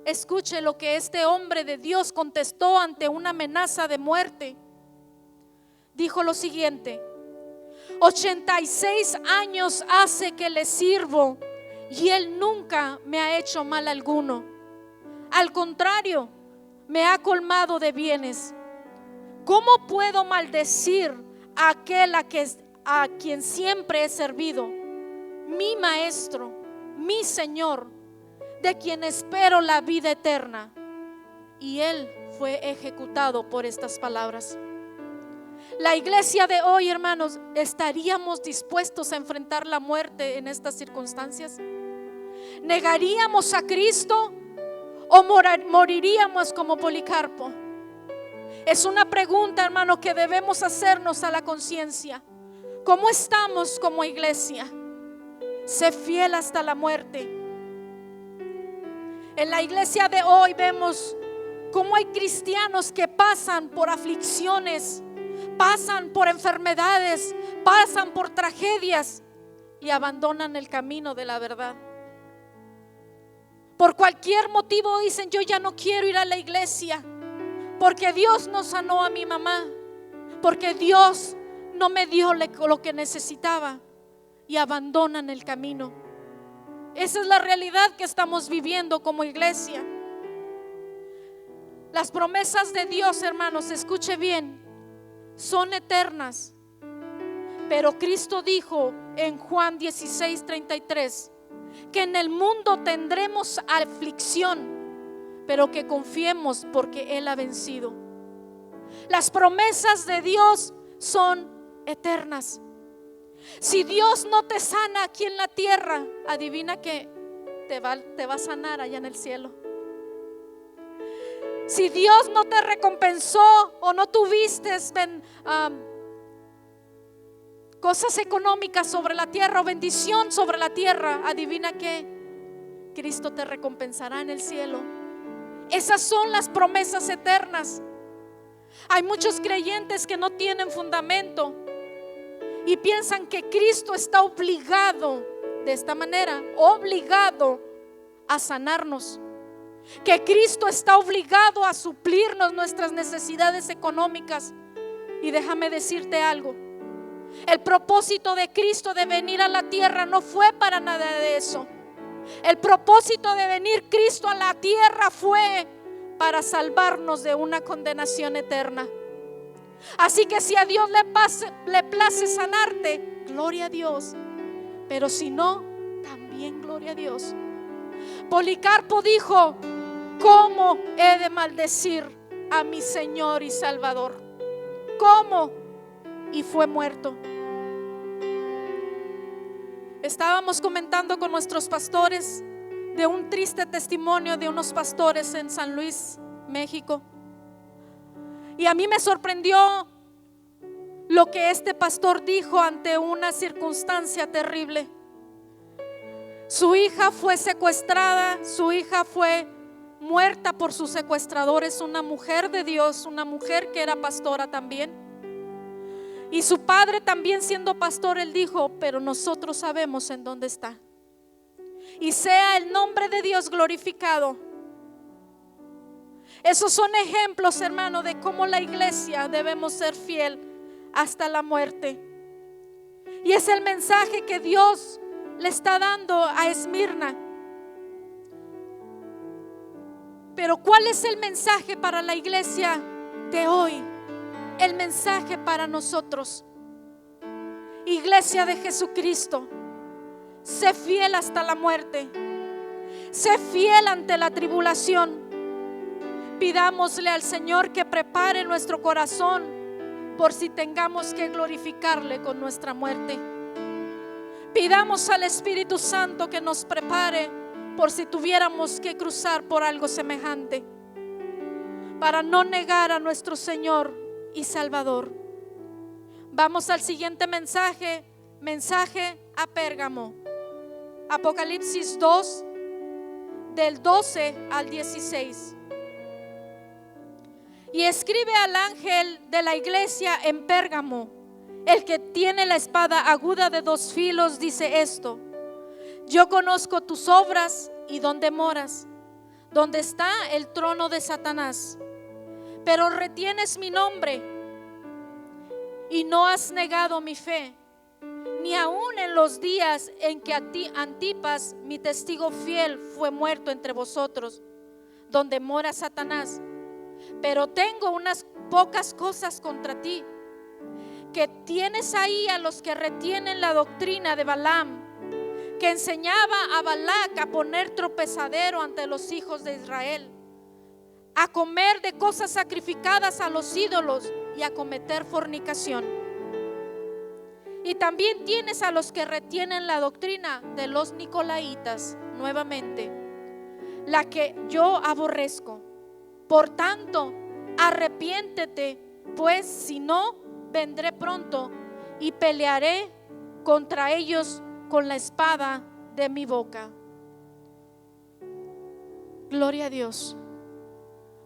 Escuche lo que este hombre de Dios contestó ante una amenaza de muerte. Dijo lo siguiente: 86 años hace que le sirvo y él nunca me ha hecho mal alguno. Al contrario, me ha colmado de bienes. ¿Cómo puedo maldecir a aquel a quien siempre he servido? Mi maestro, mi Señor, de quien espero la vida eterna. Y él fue ejecutado por estas palabras. La iglesia de hoy, hermanos, ¿estaríamos dispuestos a enfrentar la muerte en estas circunstancias? ¿Negaríamos a Cristo o moriríamos como Policarpo? Es una pregunta, hermano, que debemos hacernos a la conciencia. ¿Cómo estamos como iglesia? Sé fiel hasta la muerte. En la iglesia de hoy vemos cómo hay cristianos que pasan por aflicciones, pasan por enfermedades, pasan por tragedias y abandonan el camino de la verdad. Por cualquier motivo dicen: yo ya no quiero ir a la iglesia, porque Dios no sanó a mi mamá, porque Dios no me dio lo que necesitaba, y abandonan el camino. Esa es la realidad que estamos viviendo como iglesia. Las promesas de Dios, hermanos, escuche bien, son eternas. Pero Cristo dijo en Juan 16:33 que en el mundo tendremos aflicción, pero que confiemos porque Él ha vencido. Las promesas de Dios son eternas. Si Dios no te sana aquí en la tierra, adivina que te va a sanar allá en el cielo. Si Dios no te recompensó o no tuviste cosas económicas sobre la tierra o bendición sobre la tierra, adivina que Cristo te recompensará en el cielo. Esas son las promesas eternas. Hay muchos creyentes que no tienen fundamento y piensan que Cristo está obligado, de esta manera, obligado a sanarnos, que Cristo está obligado a suplirnos nuestras necesidades económicas. Y déjame decirte algo: el propósito de Cristo de venir a la tierra no fue para nada de eso. El propósito de venir Cristo a la tierra fue para salvarnos de una condenación eterna. Así que si a Dios le place sanarte, gloria a Dios. Pero si no, también gloria a Dios. Policarpo dijo: ¿cómo he de maldecir a mi Señor y Salvador? ¿Cómo? Y fue muerto. Estábamos comentando con nuestros pastores de un triste testimonio de unos pastores en San Luis, México. Y a mí me sorprendió lo que este pastor dijo ante una circunstancia terrible. Su hija fue secuestrada, su hija fue muerta por sus secuestradores, una mujer de Dios, una mujer que era pastora también. Y su padre también, siendo pastor, él dijo: pero nosotros sabemos en dónde está. Y sea el nombre de Dios glorificado. Esos son ejemplos, hermano, de cómo la iglesia debemos ser fiel hasta la muerte. Y es el mensaje que Dios le está dando a Esmirna. Pero ¿cuál es el mensaje para la iglesia de hoy? El mensaje para nosotros, iglesia de Jesucristo: sé fiel hasta la muerte, sé fiel ante la tribulación. Pidámosle al Señor que prepare nuestro corazón por si tengamos que glorificarle con nuestra muerte. Pidamos al Espíritu Santo que nos prepare por si tuviéramos que cruzar por algo semejante, para no negar a nuestro Señor y Salvador. Vamos al siguiente mensaje a Pérgamo. Apocalipsis 2, del 12 al 16. Y escribe al ángel de la iglesia en Pérgamo, el que tiene la espada aguda de 2 filos, dice esto: yo conozco tus obras y dónde moras, donde está el trono de Satanás, pero retienes mi nombre y no has negado mi fe, ni aun en los días en que Antipas, mi testigo fiel, fue muerto entre vosotros, donde mora Satanás. Pero tengo unas pocas cosas contra ti, que tienes ahí a los que retienen la doctrina de Balaam, que enseñaba a Balac a poner tropezadero ante los hijos de Israel, a comer de cosas sacrificadas a los ídolos y a cometer fornicación. Y también tienes a los que retienen la doctrina de los nicolaítas, nuevamente, la que yo aborrezco. Por tanto, arrepiéntete, pues si no, vendré pronto y pelearé contra ellos con la espada de mi boca. Gloria a Dios.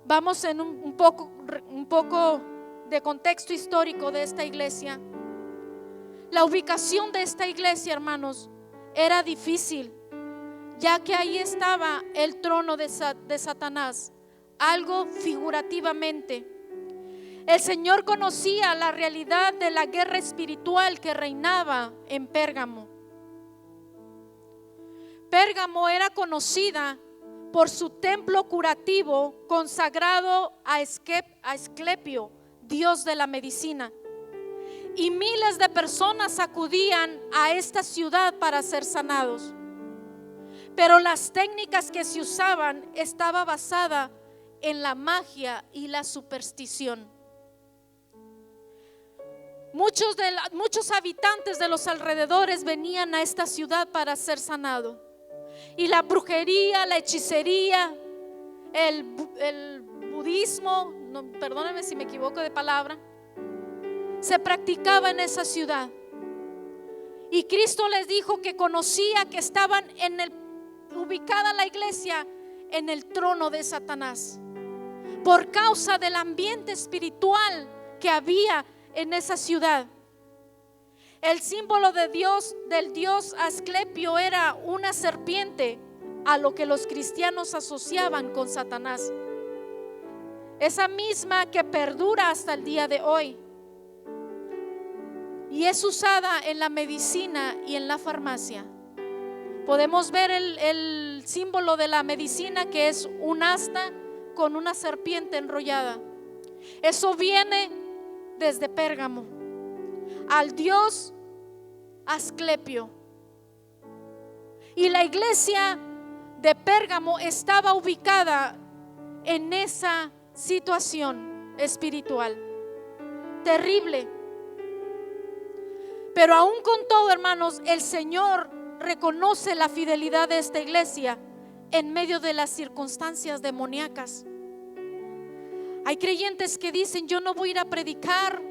Vamos en un poco de contexto histórico de esta iglesia. La ubicación de esta iglesia, hermanos, era difícil, ya que ahí estaba el trono de Satanás, algo figurativamente. El Señor conocía la realidad de la guerra espiritual que reinaba en Pérgamo. Pérgamo era conocida por su templo curativo consagrado a Asclepio, dios de la medicina. Y miles de personas acudían a esta ciudad para ser sanados. Pero las técnicas que se usaban estaban basadas en la magia y la superstición. Muchos habitantes de los alrededores venían a esta ciudad para ser sanados. Y la brujería, la hechicería, el budismo, perdónenme si me equivoco de palabra, se practicaba en esa ciudad. Y Cristo les dijo que conocía que estaban ubicada la iglesia en el trono de Satanás, por causa del ambiente espiritual que había en esa ciudad. El símbolo de Dios, del dios Asclepio, era una serpiente, a lo que los cristianos asociaban con Satanás. Esa misma que perdura hasta el día de hoy y es usada en la medicina y en la farmacia. Podemos ver el símbolo de la medicina, que es un asta con una serpiente enrollada. Eso viene desde Pérgamo, al dios Asclepio. Y la iglesia de Pérgamo estaba ubicada en esa situación espiritual terrible. Pero aún con todo, hermanos, el Señor reconoce la fidelidad de esta iglesia en medio de las circunstancias demoníacas. Hay creyentes que dicen: yo no voy a ir a predicar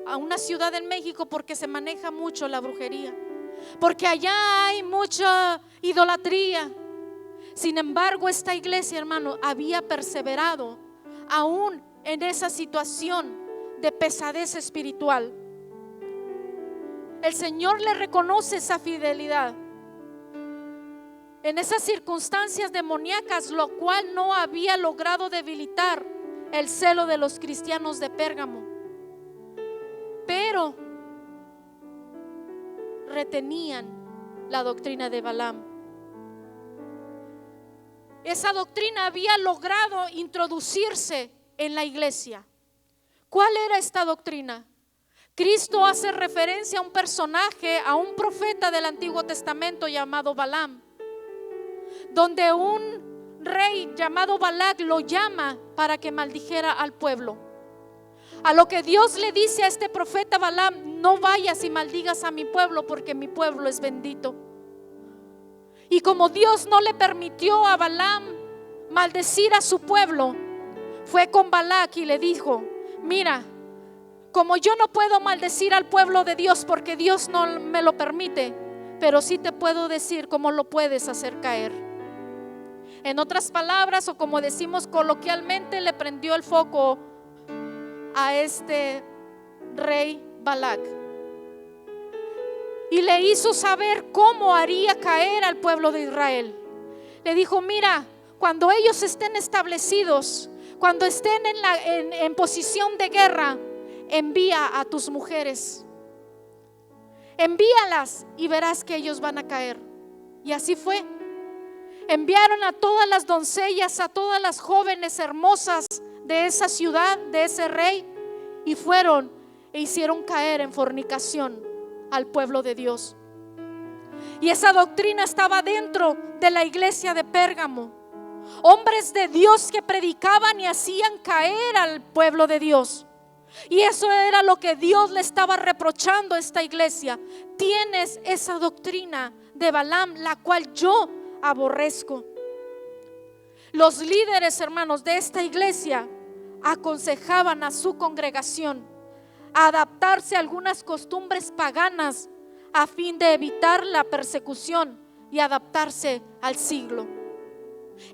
a una ciudad en México porque se maneja mucho la brujería, porque allá hay mucha idolatría. Sin embargo, esta iglesia, hermano, había perseverado aún en esa situación de pesadez espiritual. El Señor le reconoce esa fidelidad en esas circunstancias demoníacas, lo cual no había logrado debilitar el celo de los cristianos de Pérgamo, pero retenían la doctrina de Balaam. Esa doctrina había logrado introducirse en la iglesia. ¿Cuál era esta doctrina? Cristo hace referencia a un personaje, a un profeta del Antiguo Testamento llamado Balaam, donde un rey llamado Balac lo llama para que maldijera al pueblo. A lo que Dios le dice a este profeta Balaam: no vayas y maldigas a mi pueblo, porque mi pueblo es bendito. Y como Dios no le permitió a Balaam maldecir a su pueblo, fue con Balac y le dijo: mira, como yo no puedo maldecir al pueblo de Dios porque Dios no me lo permite, pero sí te puedo decir cómo lo puedes hacer caer. En otras palabras, o como decimos coloquialmente, le prendió el foco a este rey Balac y le hizo saber cómo haría caer al pueblo de Israel. Le dijo: mira, cuando ellos estén establecidos, cuando estén en posición de guerra, envía a tus mujeres, envíalas y verás que ellos van a caer. Y así fue. Enviaron a todas las doncellas, a todas las jóvenes hermosas de esa ciudad, de ese rey, y fueron e hicieron caer en fornicación al pueblo de Dios. Y esa doctrina estaba dentro de la iglesia de Pérgamo. Hombres de Dios que predicaban y hacían caer al pueblo de Dios. Y eso era lo que Dios le estaba reprochando a esta iglesia. Tienes esa doctrina de Balaam, la cual yo aborrezco. Los líderes, hermanos, de esta iglesia aconsejaban a su congregación a adaptarse a algunas costumbres paganas a fin de evitar la persecución y adaptarse al siglo.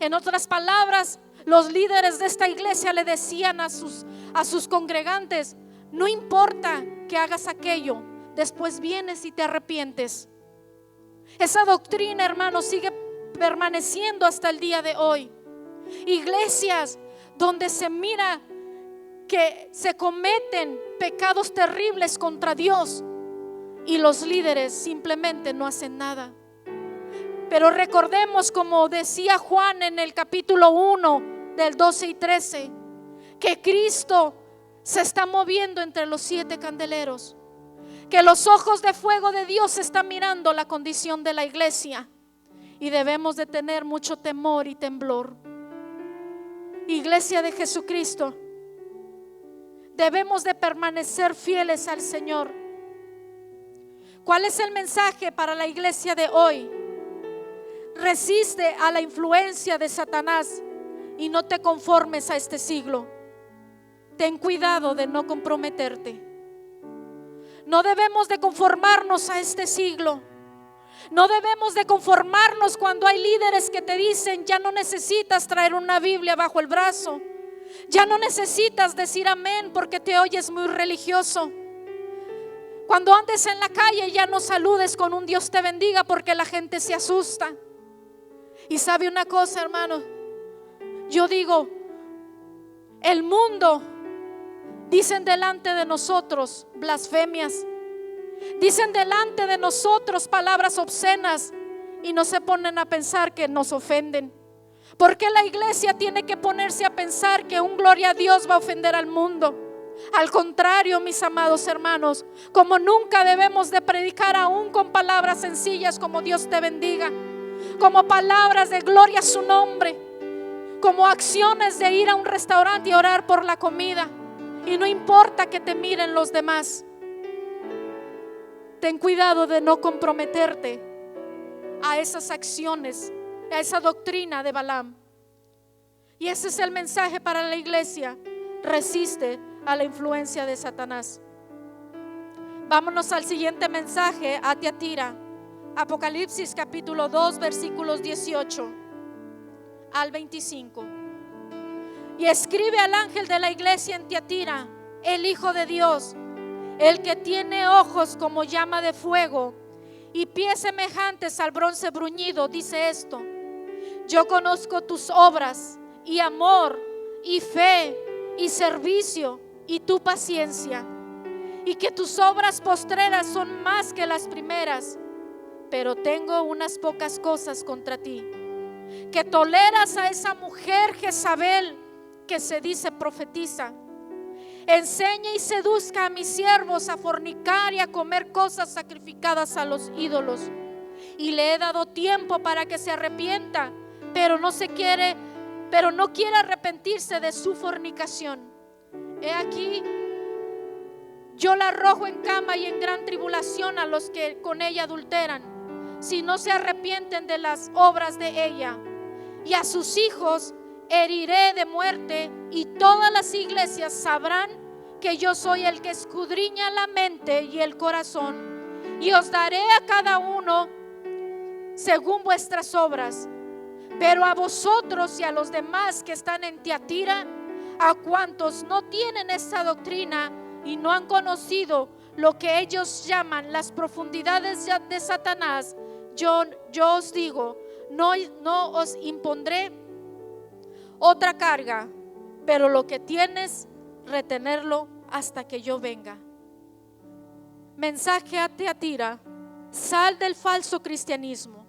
En otras palabras, los líderes de esta iglesia le decían a sus congregantes: no importa que hagas aquello, después vienes y te arrepientes. Esa doctrina, hermanos, sigue permaneciendo hasta el día de hoy. Iglesias donde se mira que se cometen pecados terribles contra Dios y los líderes simplemente no hacen nada. Pero recordemos, como decía Juan en el capítulo 1 del 12 y 13, que Cristo se está moviendo entre los 7 candeleros, que los ojos de fuego de Dios están mirando la condición de la iglesia y debemos de tener mucho temor y temblor. Iglesia de Jesucristo, debemos de permanecer fieles al Señor. ¿Cuál es el mensaje para la iglesia de hoy? Resiste a la influencia de Satanás y no te conformes a este siglo. Ten cuidado de no comprometerte. No debemos de conformarnos a este siglo. No debemos de conformarnos cuando hay líderes que te dicen: ya no necesitas traer una Biblia bajo el brazo, ya no necesitas decir amén porque te oyes muy religioso. Cuando andes en la calle ya no saludes con un Dios te bendiga porque la gente se asusta. Y sabe una cosa, hermano, yo digo, el mundo dicen delante de nosotros blasfemias, dicen delante de nosotros palabras obscenas y no se ponen a pensar que nos ofenden. ¿Por qué la iglesia tiene que ponerse a pensar que un gloria a Dios va a ofender al mundo? Al contrario, mis amados hermanos, como nunca debemos de predicar aún con palabras sencillas como Dios te bendiga, como palabras de gloria a su nombre, como acciones de ir a un restaurante y orar por la comida, y no importa que te miren los demás. Ten cuidado de no comprometerte a esas acciones, a esa doctrina de Balaam. Y ese es el mensaje para la iglesia: resiste a la influencia de Satanás. Vámonos al siguiente mensaje, a Tiatira. Apocalipsis capítulo 2 versículos 18 al 25. Y escribe al ángel de la iglesia en Tiatira, el Hijo de Dios, el que tiene ojos como llama de fuego y pies semejantes al bronce bruñido, dice esto: yo conozco tus obras y amor y fe y servicio y tu paciencia, y que tus obras postreras son más que las primeras, pero tengo unas pocas cosas contra ti, que toleras a esa mujer Jezabel que se dice profetiza. Enseña y seduzca a mis siervos a fornicar y a comer cosas sacrificadas a los ídolos, y le he dado tiempo para que se arrepienta, pero no quiere arrepentirse de su fornicación. He aquí, yo la arrojo en cama y en gran tribulación a los que con ella adulteran, si no se arrepienten de las obras de ella. Y a sus hijos heriré de muerte, y todas las iglesias sabrán que yo soy el que escudriña la mente y el corazón, y os daré a cada uno según vuestras obras. Pero a vosotros y a los demás que están en Tiatira, a cuantos no tienen esta doctrina y no han conocido lo que ellos llaman las profundidades de Satanás, yo os digo, no os impondré otra carga, pero lo que tienes, retenerlo hasta que yo venga. Mensaje a Tiatira: sal del falso cristianismo.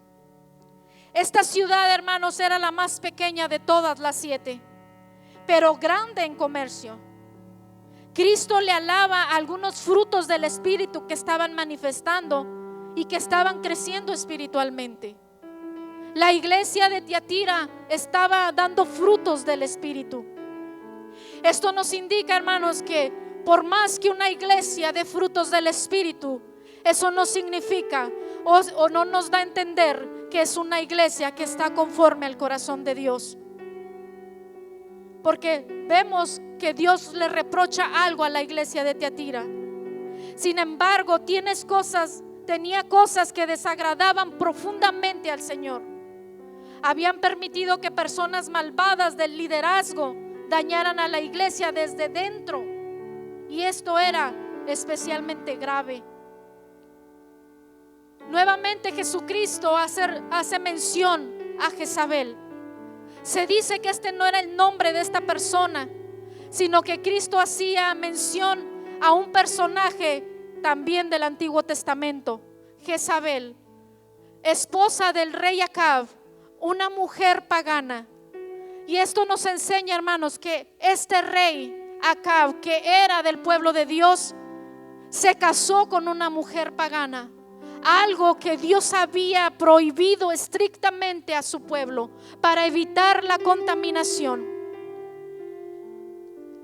Esta ciudad, hermanos, era la más pequeña de todas las 7, pero grande en comercio. Cristo le alaba algunos frutos del Espíritu que estaban manifestando y que estaban creciendo espiritualmente. La iglesia de Tiatira estaba dando frutos del Espíritu. Esto nos indica, hermanos, que por más que una iglesia dé frutos del Espíritu, eso no significa o no nos da a entender que es una iglesia que está conforme al corazón de Dios. porque vemos que Dios le reprocha algo a la iglesia de Tiatira. Sin embargo, tenía cosas que desagradaban profundamente al Señor. Habían permitido que personas malvadas del liderazgo dañaran a la iglesia desde dentro, y esto era especialmente grave. Nuevamente Jesucristo hace mención a Jezabel. Se dice que este no era el nombre de esta persona, sino que Cristo hacía mención a un personaje también del Antiguo Testamento, Jezabel, esposa del rey Acab, una mujer pagana. Y esto nos enseña, hermanos, que este rey Acab, que era del pueblo de Dios, se casó con una mujer pagana, algo que Dios había prohibido estrictamente a su pueblo para evitar la contaminación.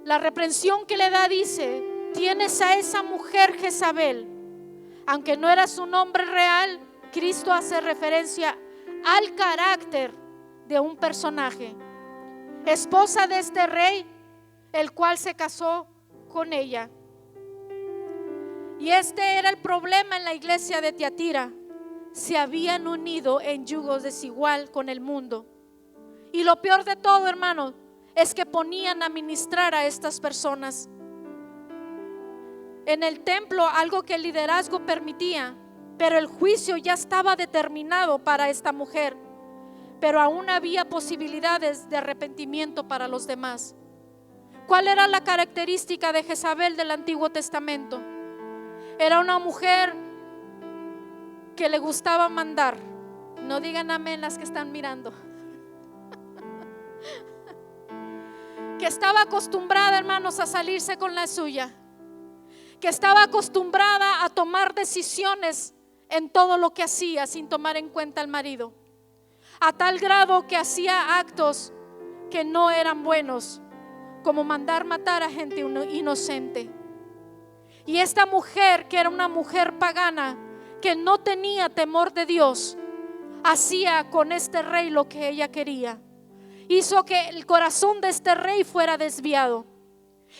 La reprensión que le da dice: tienes a esa mujer Jezabel. Aunque no era su nombre real, Cristo hace referencia al carácter de un personaje, esposa de este rey, el cual se casó con ella. Y este era el problema en la iglesia de Tiatira. Se habían unido en yugo desigual con el mundo. Y lo peor de todo, hermanos, es que ponían a ministrar a estas personas. En el templo, algo que el liderazgo permitía, pero el juicio ya estaba determinado para esta mujer. Pero aún había posibilidades de arrepentimiento para los demás. ¿Cuál era la característica de Jezabel del Antiguo Testamento? Era una mujer que le gustaba mandar. No digan amén las que están mirando. Que estaba acostumbrada, hermanos, a salirse con la suya. Que estaba acostumbrada a tomar decisiones en todo lo que hacía sin tomar en cuenta al marido. A tal grado que hacía actos que no eran buenos, como mandar matar a gente inocente. Y esta mujer, que era una mujer pagana, que no tenía temor de Dios, hacía con este rey lo que ella quería. Hizo que el corazón de este rey fuera desviado.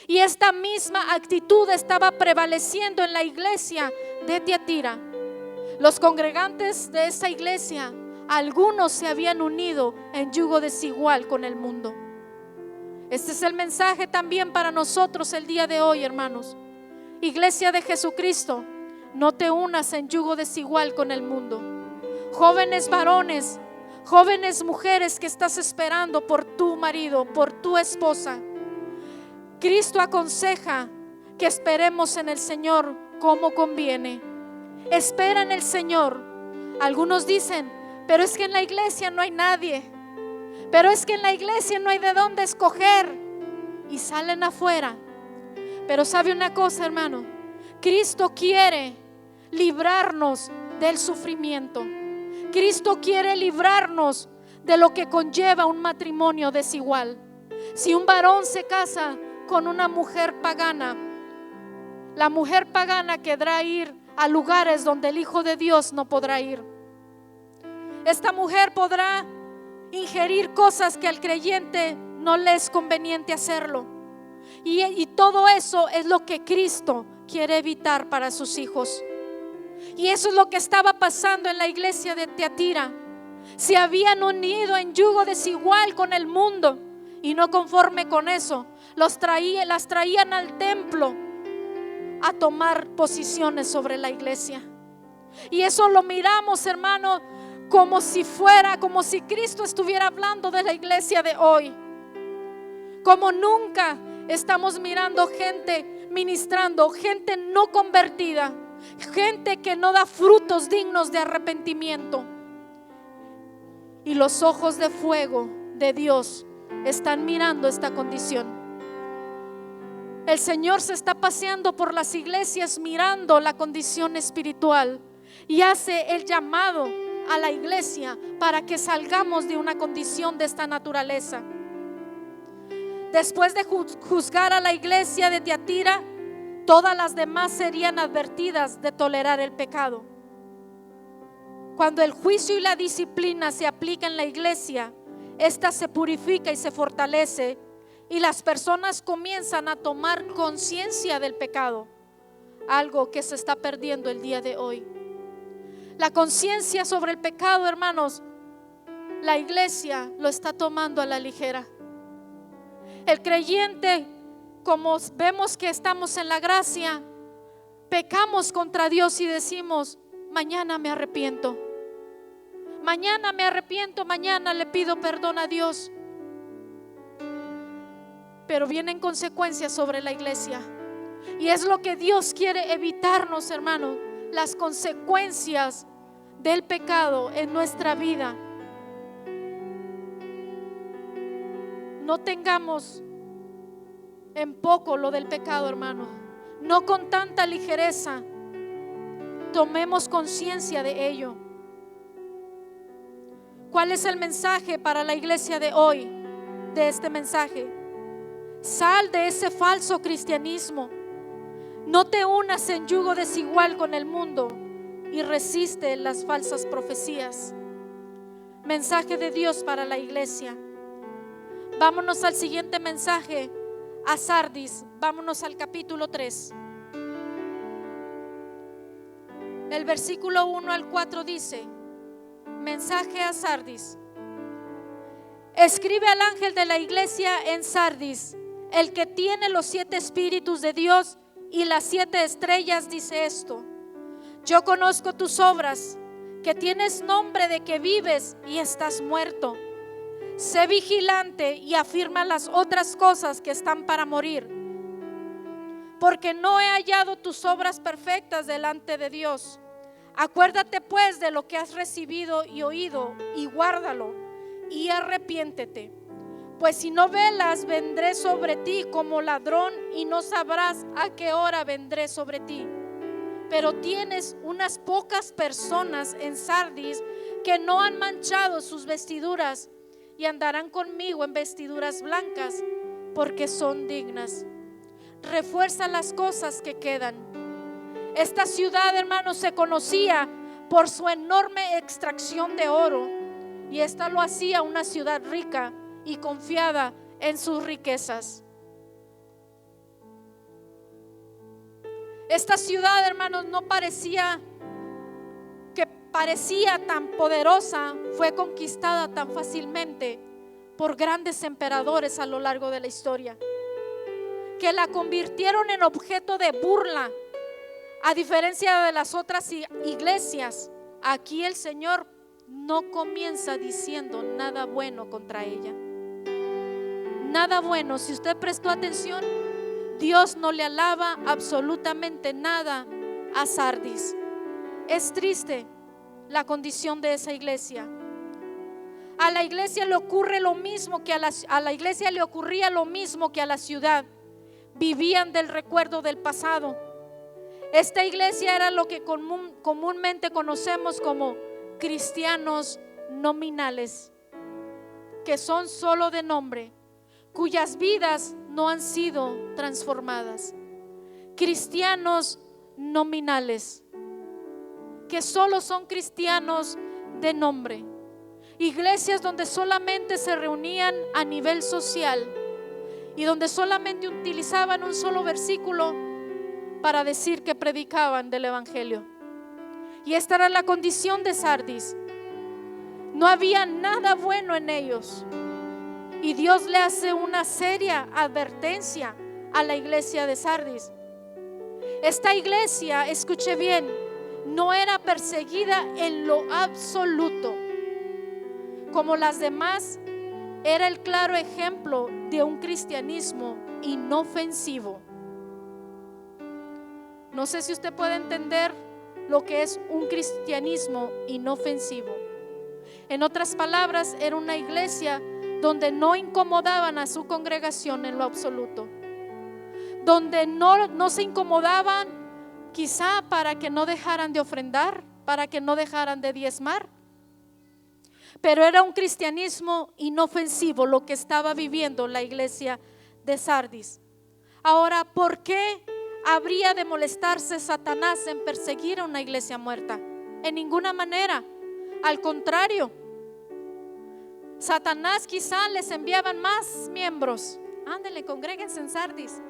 Y esta misma actitud estaba prevaleciendo en la iglesia de Tiatira. Los congregantes de esa iglesia, algunos se habían unido en yugo desigual con el mundo. Este es el mensaje también para nosotros el día de hoy, hermanos. Iglesia de Jesucristo, no te unas en yugo desigual con el mundo. Jóvenes varones, jóvenes mujeres que estás esperando por tu marido, por tu esposa, Cristo aconseja que esperemos en el Señor como conviene. Espera en el Señor. Algunos dicen: pero es que en la iglesia no hay nadie, pero es que en la iglesia no hay de dónde escoger, y salen afuera. Pero sabe una cosa, hermano, Cristo quiere librarnos del sufrimiento. Cristo quiere librarnos de lo que conlleva un matrimonio desigual. Si un varón se casa con una mujer pagana, la mujer pagana querrá ir a lugares donde el Hijo de Dios no podrá ir. Esta mujer podrá ingerir cosas que al creyente no le es conveniente hacerlo. Y todo eso es lo que Cristo quiere evitar para sus hijos. Y eso es lo que estaba pasando en la iglesia de Tiatira. Se habían unido en yugo desigual con el mundo, y no conforme con eso, las traían al templo a tomar posiciones sobre la iglesia. Y eso lo miramos, hermano, como si Cristo estuviera hablando de la iglesia de hoy. Como nunca estamos mirando gente ministrando, gente no convertida, gente que no da frutos dignos de arrepentimiento. Y los ojos de fuego de Dios están mirando esta condición. El Señor se está paseando por las iglesias mirando la condición espiritual y hace el llamado a la iglesia para que salgamos de una condición de esta naturaleza. Después de juzgar a la iglesia de Tiatira, todas las demás serían advertidas de tolerar el pecado. Cuando el juicio y la disciplina se aplican en la iglesia, esta se purifica y se fortalece, y las personas comienzan a tomar conciencia del pecado, algo que se está perdiendo el día de hoy. La conciencia sobre el pecado, hermanos, la iglesia lo está tomando a la ligera. El creyente, como vemos que estamos en la gracia, pecamos contra Dios y decimos: mañana me arrepiento, mañana me arrepiento, mañana le pido perdón a Dios. Pero vienen consecuencias sobre la iglesia, y es lo que Dios quiere evitarnos, hermanos, las consecuencias del pecado en nuestra vida. No tengamos en poco lo del pecado, hermano. No con tanta ligereza. Tomemos conciencia de ello. ¿Cuál es el mensaje para la iglesia de hoy? De este mensaje: sal de ese falso cristianismo. No te unas en yugo desigual con el mundo y resiste las falsas profecías. Mensaje de Dios para la iglesia. Vámonos al siguiente mensaje, a Sardis. Vámonos al capítulo 3. El versículo 1 al 4 dice: mensaje a Sardis. Escribe al ángel de la iglesia en Sardis, el que tiene los 7 espíritus de Dios y las 7 estrellas, dice esto: yo conozco tus obras, que tienes nombre de que vives y estás muerto. Sé vigilante y afirma las otras cosas que están para morir, porque no he hallado tus obras perfectas delante de Dios. Acuérdate pues de lo que has recibido y oído, y guárdalo, y arrepiéntete. Pues si no velas, vendré sobre ti como ladrón, y no sabrás a qué hora vendré sobre ti. Pero tienes unas pocas personas en Sardis que no han manchado sus vestiduras, y andarán conmigo en vestiduras blancas, porque son dignas. Refuerza las cosas que quedan. Esta ciudad, hermanos, se conocía por su enorme extracción de oro, y esta lo hacía una ciudad rica y confiada en sus riquezas. Esta ciudad, hermanos, no parecía tan poderosa, fue conquistada tan fácilmente por grandes emperadores a lo largo de la historia, que la convirtieron en objeto de burla. A diferencia de las otras iglesias, aquí el Señor no comienza diciendo nada bueno contra ella. Nada bueno. Si usted prestó atención, Dios no le alaba absolutamente nada a Sardis. Es triste la condición de esa iglesia. A la iglesia le ocurre lo mismo que a la iglesia le ocurría lo mismo que a la ciudad. Vivían del recuerdo del pasado. Esta iglesia era lo que comúnmente conocemos como cristianos nominales, que son solo de nombre, cuyas vidas no han sido transformadas. Cristianos nominales, que solo son cristianos de nombre. Iglesias donde solamente se reunían a nivel social y donde solamente utilizaban un solo versículo para decir que predicaban del evangelio. Y esta era la condición de Sardis. No había nada bueno en ellos. Y Dios le hace una seria advertencia a la iglesia de Sardis. Esta iglesia, escuche bien, no era perseguida en lo absoluto. Como las demás, era el claro ejemplo de un cristianismo inofensivo. No sé si usted puede entender lo que es un cristianismo inofensivo. En otras palabras, era una iglesia donde no incomodaban a su congregación en lo absoluto, donde no se incomodaban quizá para que no dejaran de ofrendar, para que no dejaran de diezmar, pero era un cristianismo inofensivo lo que estaba viviendo la iglesia de Sardis. Ahora, ¿por qué habría de molestarse Satanás en perseguir a una iglesia muerta? En ninguna manera. Al contrario, Satanás quizá les enviaban más miembros ándele, congréguense en Sardis.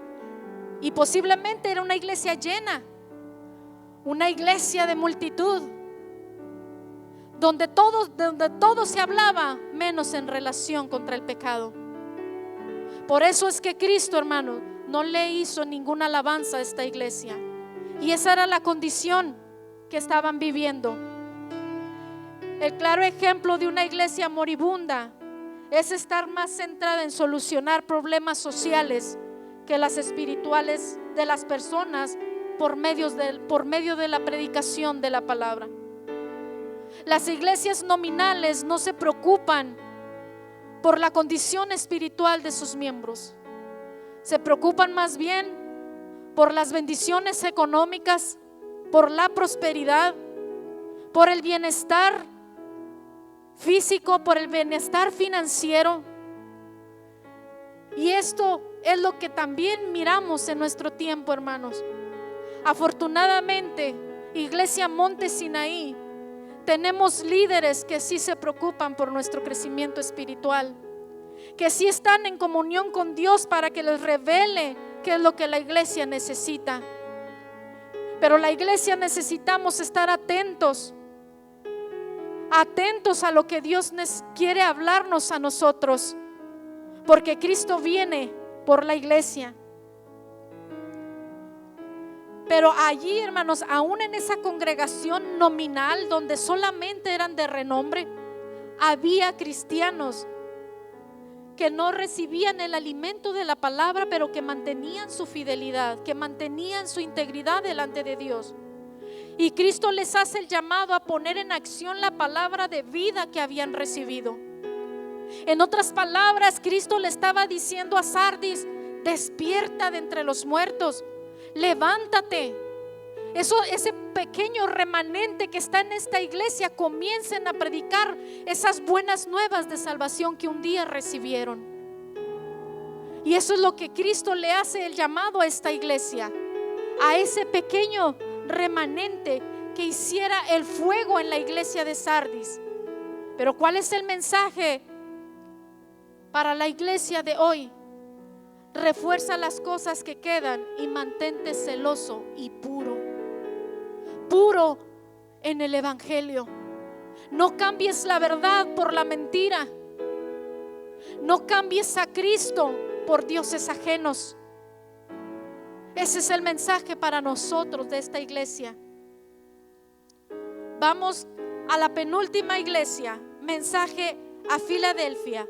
Y posiblemente era una iglesia llena, una iglesia de multitud, donde todo se hablaba, menos en relación contra el pecado. Por eso es que Cristo, hermano, no le hizo ninguna alabanza a esta iglesia. Y esa era la condición que estaban viviendo. El claro ejemplo de una iglesia moribunda es estar más centrada en solucionar problemas sociales que las espirituales de las personas por medio de la predicación de la palabra. Las iglesias nominales no se preocupan por la condición espiritual de sus miembros. Se preocupan más bien por las bendiciones económicas, por la prosperidad, por el bienestar físico, por el bienestar financiero. Y esto es lo que también miramos en nuestro tiempo, hermanos. Afortunadamente, Iglesia Monte Sinaí, tenemos líderes que sí se preocupan por nuestro crecimiento espiritual, que sí están en comunión con Dios para que les revele qué es lo que la iglesia necesita. Pero la iglesia necesitamos estar atentos a lo que Dios quiere hablarnos a nosotros, porque Cristo viene por la iglesia. Pero allí, hermanos, aún en esa congregación nominal donde solamente eran de renombre, había cristianos que no recibían el alimento de la palabra, pero que mantenían su fidelidad, que mantenían su integridad delante de Dios. Y Cristo les hace el llamado a poner en acción la palabra de vida que habían recibido. En otras palabras, Cristo le estaba diciendo a Sardis: despierta de entre los muertos, levántate. Ese pequeño remanente que está en esta iglesia, comiencen a predicar esas buenas nuevas de salvación que un día recibieron. Y eso es lo que Cristo le hace el llamado a esta iglesia, a ese pequeño remanente que hiciera el fuego en la iglesia de Sardis. Pero ¿cuál es el mensaje para la iglesia de hoy? Refuerza las cosas que quedan y mantente celoso y puro en el evangelio. No cambies la verdad por la mentira. No cambies a Cristo por dioses ajenos. Ese es el mensaje para nosotros de esta iglesia. Vamos a la penúltima iglesia, mensaje a Filadelfia.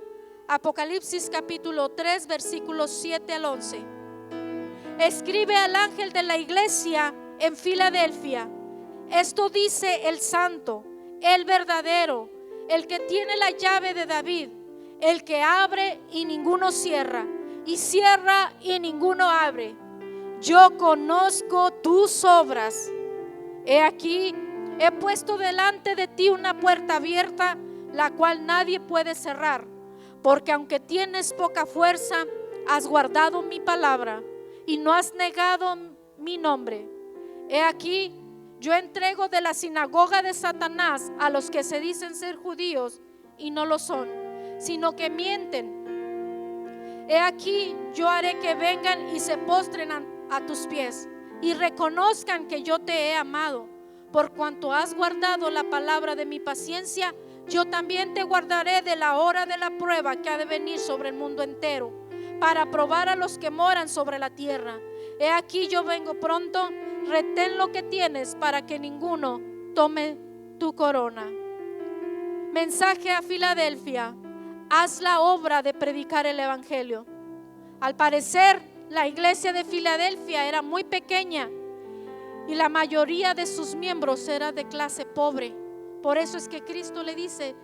Apocalipsis capítulo 3, versículos 7 al 11. Escribe al ángel de la iglesia en Filadelfia: esto dice el santo, el verdadero, el que tiene la llave de David, el que abre y ninguno cierra, y cierra y ninguno abre. Yo conozco tus obras. He aquí, he puesto delante de ti una puerta abierta, la cual nadie puede cerrar. Porque aunque tienes poca fuerza, has guardado mi palabra y no has negado mi nombre. He aquí, yo entrego de la sinagoga de Satanás a los que se dicen ser judíos y no lo son, sino que mienten. He aquí, yo haré que vengan y se postren a tus pies y reconozcan que yo te he amado. Por cuanto has guardado la palabra de mi paciencia, yo también te guardaré de la hora de la prueba que ha de venir sobre el mundo entero, para probar a los que moran sobre la tierra. He aquí, yo vengo pronto. Retén lo que tienes para que ninguno tome tu corona. Mensaje a Filadelfia: haz la obra de predicar el evangelio. Al parecer, la iglesia de Filadelfia era muy pequeña y la mayoría de sus miembros era de clase pobre. Por eso es que Cristo le dice: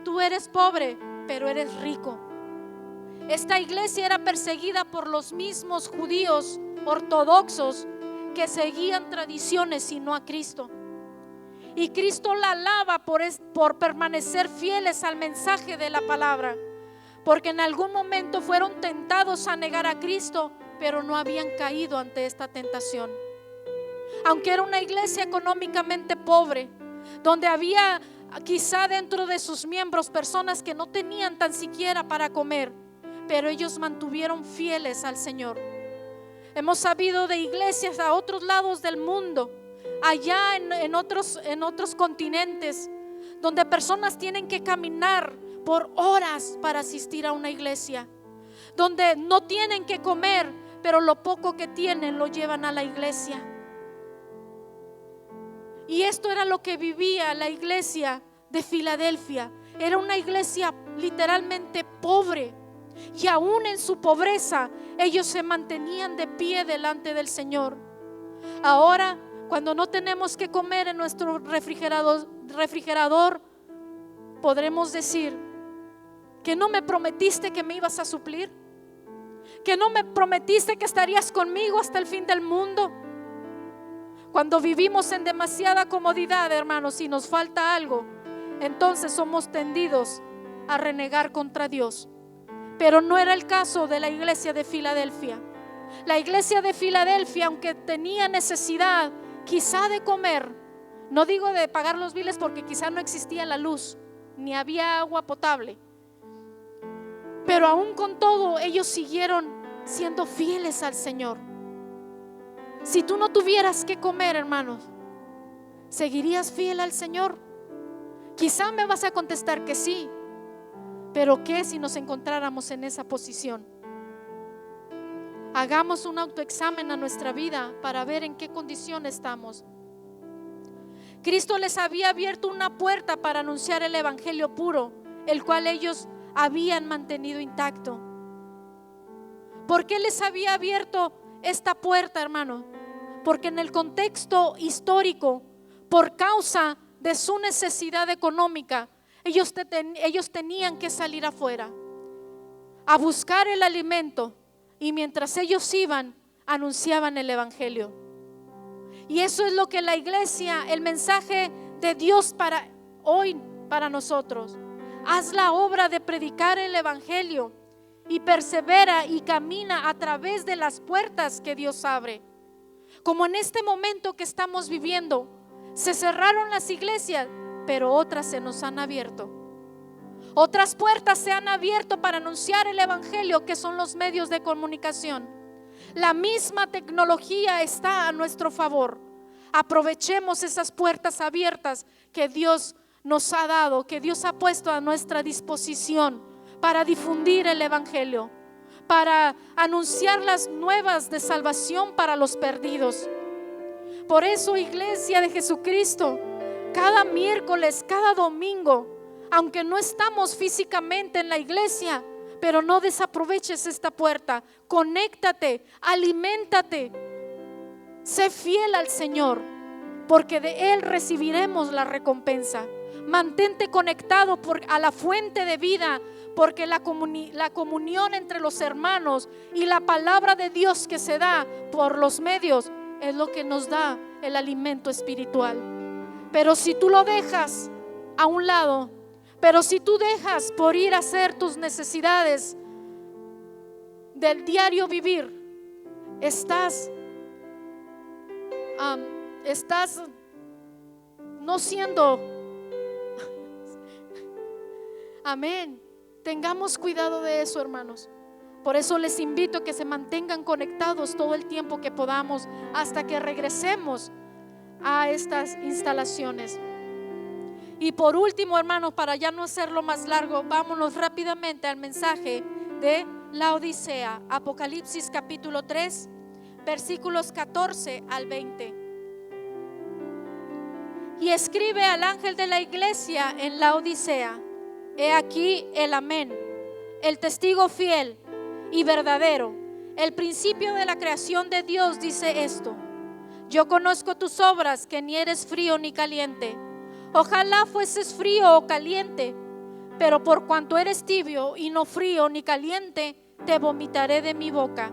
tú eres pobre, pero eres rico. Esta iglesia era perseguida por los mismos judíos ortodoxos que seguían tradiciones y no a Cristo. Y Cristo la alaba por permanecer fieles al mensaje de la palabra, porque en algún momento fueron tentados a negar a Cristo, pero no habían caído ante esta tentación. Aunque era una iglesia económicamente pobre, donde había quizá dentro de sus miembros personas que no tenían tan siquiera para comer, pero ellos mantuvieron fieles al Señor. Hemos sabido de iglesias a otros lados del mundo, allá en otros continentes, donde personas tienen que caminar por horas para asistir a una iglesia, donde no tienen que comer, pero lo poco que tienen lo llevan a la iglesia. Y esto era lo que vivía la iglesia de Filadelfia. Era una iglesia literalmente pobre, y aún en su pobreza ellos se mantenían de pie delante del Señor. Ahora, cuando no tenemos que comer en nuestro refrigerador, podremos decir: que no me prometiste que me ibas a suplir, que no me prometiste que estarías conmigo hasta el fin del mundo. Cuando vivimos en demasiada comodidad, hermanos, y nos falta algo, entonces somos tendidos a renegar contra Dios. Pero no era el caso de la iglesia de Filadelfia. La iglesia de Filadelfia, aunque tenía necesidad quizá de comer, no digo de pagar los biles, porque quizá no existía la luz ni había agua potable, pero aún con todo ellos siguieron siendo fieles al Señor. Si tú no tuvieras que comer, hermanos, ¿seguirías fiel al Señor? Quizá me vas a contestar que sí, pero ¿qué si nos encontráramos en esa posición? Hagamos un autoexamen a nuestra vida para ver en qué condición estamos. Cristo les había abierto una puerta para anunciar el evangelio puro, el cual ellos habían mantenido intacto. ¿Por qué les había abierto esta puerta, hermano? Porque en el contexto histórico, por causa de su necesidad económica, ellos tenían que salir afuera a buscar el alimento, y mientras ellos iban, anunciaban el evangelio. Y eso es lo que la iglesia, el mensaje de Dios para hoy, para nosotros: haz la obra de predicar el evangelio y persevera y camina a través de las puertas que Dios abre. Como en este momento que estamos viviendo, se cerraron las iglesias, pero otras se nos han abierto. Otras puertas se han abierto para anunciar el evangelio, que son los medios de comunicación. La misma tecnología está a nuestro favor. Aprovechemos esas puertas abiertas que Dios nos ha dado, que Dios ha puesto a nuestra disposición para difundir el evangelio, para anunciar las nuevas de salvación para los perdidos. Por eso, iglesia de Jesucristo, cada miércoles, cada domingo, aunque no estamos físicamente en la iglesia, pero no desaproveches esta puerta. Conéctate, aliméntate, sé fiel al Señor, porque de Él recibiremos la recompensa. Mantente conectado a la fuente de vida, porque la comunión entre los hermanos y la palabra de Dios que se da por los medios es lo que nos da el alimento espiritual. Pero si tú lo dejas a un lado, pero si tú dejas por ir a hacer tus necesidades del diario vivir, estás no siendo amén. Tengamos cuidado de eso, hermanos. Por eso les invito a que se mantengan conectados todo el tiempo que podamos, hasta que regresemos a estas instalaciones. Y por último, hermanos, para ya no hacerlo más largo, vámonos rápidamente al mensaje de la Odisea. Apocalipsis capítulo 3, versículos 14 al 20. Y escribe al ángel de la iglesia en la Odisea: he aquí el amén, el testigo fiel y verdadero, el principio de la creación de Dios, dice esto: yo conozco tus obras, que ni eres frío ni caliente. Ojalá fueses frío o caliente, pero por cuanto eres tibio y no frío ni caliente, te vomitaré de mi boca.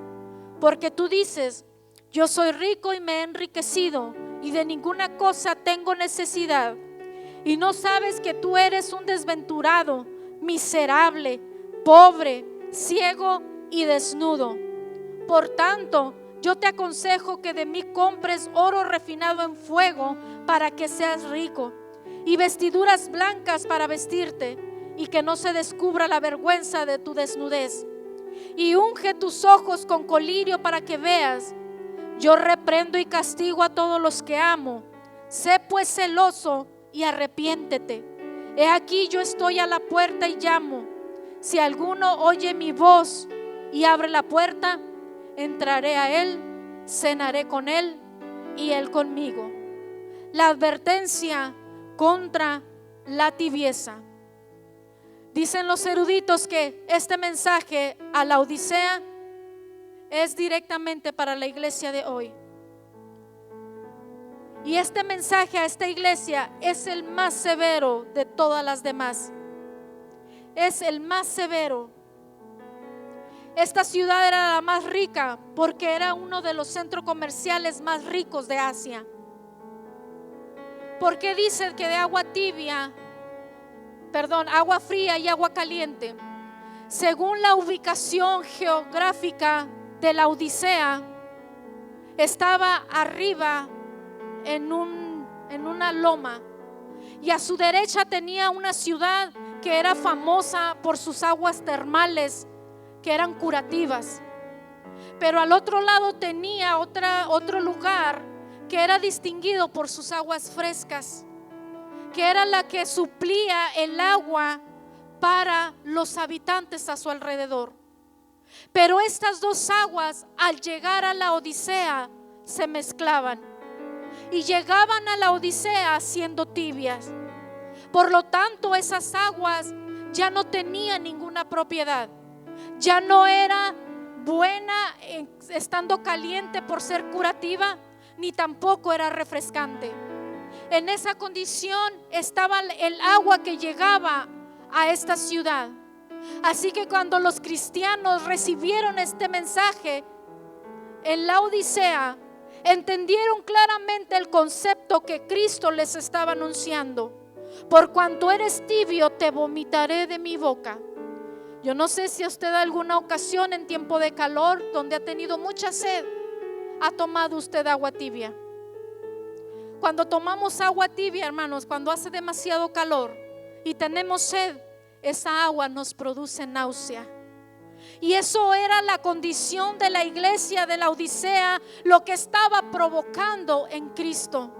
Porque tú dices: yo soy rico y me he enriquecido, y de ninguna cosa tengo necesidad, y no sabes que tú eres un desventurado, miserable, pobre, ciego y desnudo. Por tanto, yo te aconsejo que de mí compres oro refinado en fuego para que seas rico, y vestiduras blancas para vestirte, y que no se descubra la vergüenza de tu desnudez, y unge tus ojos con colirio para que veas. Yo reprendo y castigo a todos los que amo. Sé pues celoso y arrepiéntete. He aquí yo estoy a la puerta y llamo. Si alguno oye mi voz y abre la puerta, entraré a él, cenaré con él y él conmigo. La advertencia contra la tibieza. Dicen los eruditos que este mensaje a la Odisea es directamente para la iglesia de hoy. Y este mensaje a esta iglesia es el más severo de todas las demás. Es el más severo. Esta ciudad era la más rica porque era uno de los centros comerciales más ricos de Asia. ¿Por qué dice que de agua fría y agua caliente? Según la ubicación geográfica de la Odisea, estaba arriba en una loma, y a su derecha tenía una ciudad que era famosa por sus aguas termales que eran curativas, pero al otro lado tenía otro lugar que era distinguido por sus aguas frescas, que era la que suplía el agua para los habitantes a su alrededor. Pero estas dos aguas, al llegar a la Odisea, se mezclaban y llegaban a la Odisea siendo tibias. Por lo tanto, esas aguas ya no tenían ninguna propiedad. Ya no era buena estando caliente por ser curativa, ni tampoco era refrescante. En esa condición estaba el agua que llegaba a esta ciudad. Así que cuando los cristianos recibieron este mensaje en la Odisea, entendieron claramente el concepto que Cristo les estaba anunciando. Por cuanto eres tibio, te vomitaré de mi boca. Yo no sé si usted alguna ocasión en tiempo de calor, donde ha tenido mucha sed, ha tomado usted agua tibia. Cuando tomamos agua tibia, hermanos, cuando hace demasiado calor y tenemos sed, esa agua nos produce náusea. Y eso era la condición de la iglesia de la Odisea, lo que estaba provocando en Cristo.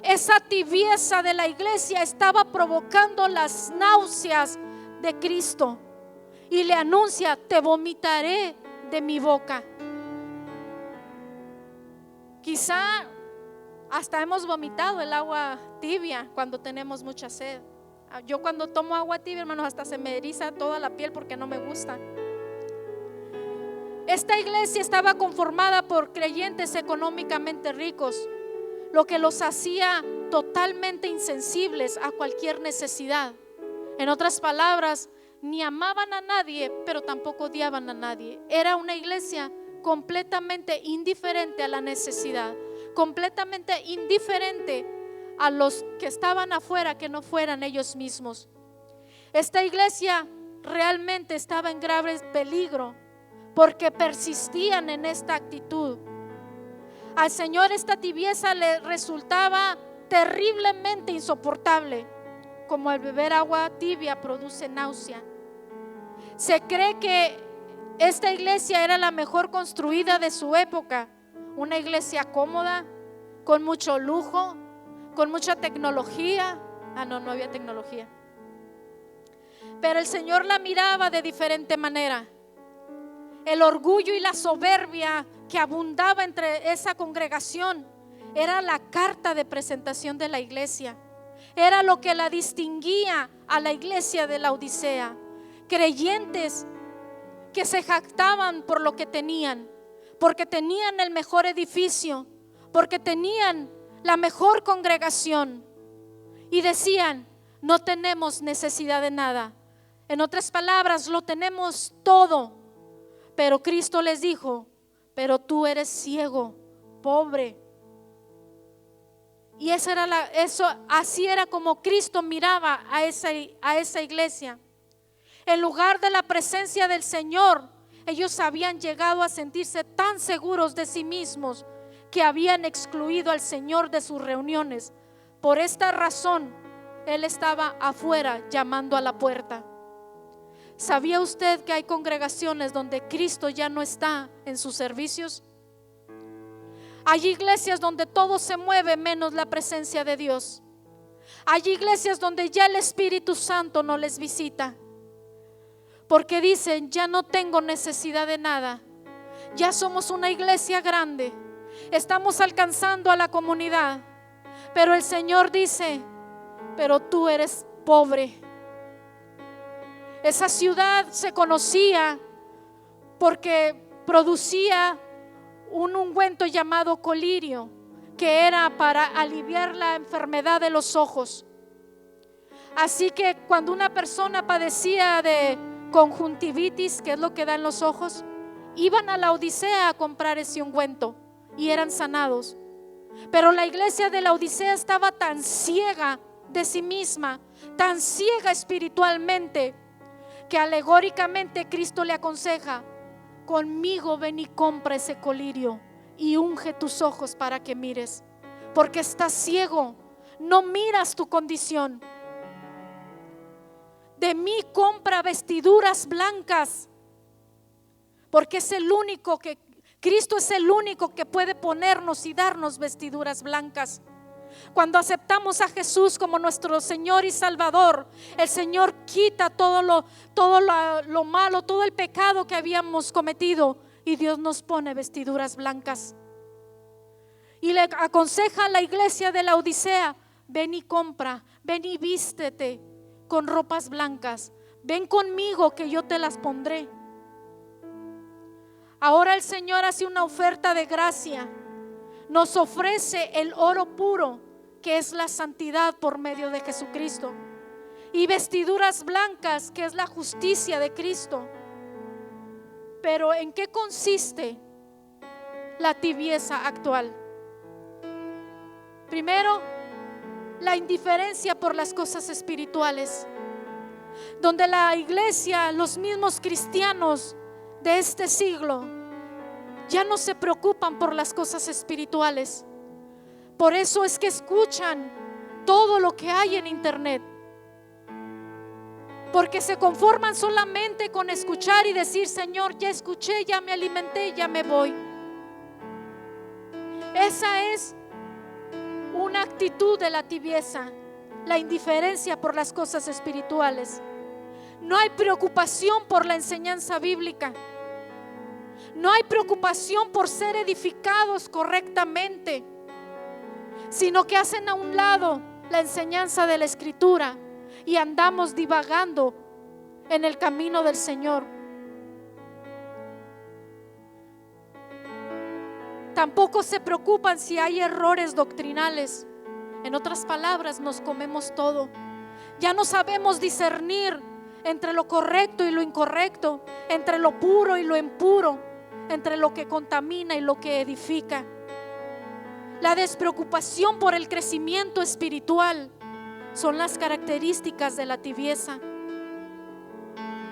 Esa tibieza de la iglesia estaba provocando las náuseas de Cristo. Y le anuncia: te vomitaré de mi boca. Quizá hasta hemos vomitado el agua tibia cuando tenemos mucha sed. Yo cuando tomo agua tibia, hermanos, hasta se me eriza toda la piel porque no me gusta. Esta iglesia estaba conformada por creyentes económicamente ricos, lo que los hacía totalmente insensibles a cualquier necesidad. En otras palabras, ni amaban a nadie, pero tampoco odiaban a nadie. Era una iglesia completamente indiferente a la necesidad, completamente indiferente a los que estaban afuera, que no fueran ellos mismos. Esta iglesia realmente estaba en grave peligro porque persistían en esta actitud. Al Señor esta tibieza le resultaba terriblemente insoportable, como el beber agua tibia produce náusea. Se cree que esta iglesia era la mejor construida de su época, una iglesia cómoda, con mucho lujo, con mucha tecnología. No había tecnología. Pero el Señor la miraba de diferente manera. El orgullo y la soberbia que abundaba entre esa congregación era la carta de presentación de la iglesia. Era lo que la distinguía a la iglesia de la Odisea. Creyentes que se jactaban por lo que tenían, porque tenían el mejor edificio, porque tenían la mejor congregación, y decían: no tenemos necesidad de nada. En otras palabras, lo tenemos todo. Pero Cristo les dijo: pero tú eres ciego, pobre. Y así era como Cristo miraba a esa iglesia. En lugar de la presencia del Señor, ellos habían llegado a sentirse tan seguros de sí mismos que habían excluido al Señor de sus reuniones. Por esta razón, Él estaba afuera llamando a la puerta. ¿Sabía usted que hay congregaciones donde Cristo ya no está en sus servicios? Hay iglesias donde todo se mueve menos la presencia de Dios. Hay iglesias donde ya el Espíritu Santo no les visita, porque dicen: ya no tengo necesidad de nada. Ya somos una iglesia grande, estamos alcanzando a la comunidad, pero el Señor dice: pero tú eres pobre. Esa ciudad se conocía porque producía un ungüento llamado colirio, que era para aliviar la enfermedad de los ojos. Así que cuando una persona padecía de conjuntivitis, que es lo que da en los ojos, iban a la Odisea a comprar ese ungüento y eran sanados. Pero la iglesia de la Odisea estaba tan ciega de sí misma, tan ciega espiritualmente, que alegóricamente Cristo le aconseja: conmigo ven y compra ese colirio y unge tus ojos para que mires, porque estás ciego, no miras tu condición. De mí compra vestiduras blancas, porque es el único que, Cristo es el único que puede ponernos y darnos vestiduras blancas. Cuando aceptamos a Jesús como nuestro Señor y Salvador, el Señor quita todo lo malo, todo el pecado que habíamos cometido, y Dios nos pone vestiduras blancas. Y le aconseja a la iglesia de la Odisea: ven y compra, ven y vístete con ropas blancas, ven conmigo que yo te las pondré. Ahora el Señor hace una oferta de gracia. Nos ofrece el oro puro, que es la santidad por medio de Jesucristo, y vestiduras blancas, que es la justicia de Cristo. Pero ¿en qué consiste la tibieza actual? Primero, la indiferencia por las cosas espirituales, donde la iglesia, los mismos cristianos de este siglo, ya no se preocupan por las cosas espirituales. Por eso es que escuchan todo lo que hay en internet, porque se conforman solamente con escuchar y decir: Señor, ya escuché, ya me alimenté, ya me voy. Esa es una actitud de la tibieza, la indiferencia por las cosas espirituales. No hay preocupación por la enseñanza bíblica. No hay preocupación por ser edificados correctamente, sino que hacen a un lado la enseñanza de la Escritura y andamos divagando en el camino del Señor. Tampoco se preocupan si hay errores doctrinales. En otras palabras, nos comemos todo. Ya no sabemos discernir entre lo correcto y lo incorrecto, entre lo puro y lo impuro, entre lo que contamina y lo que edifica. La despreocupación por el crecimiento espiritual son las características de la tibieza.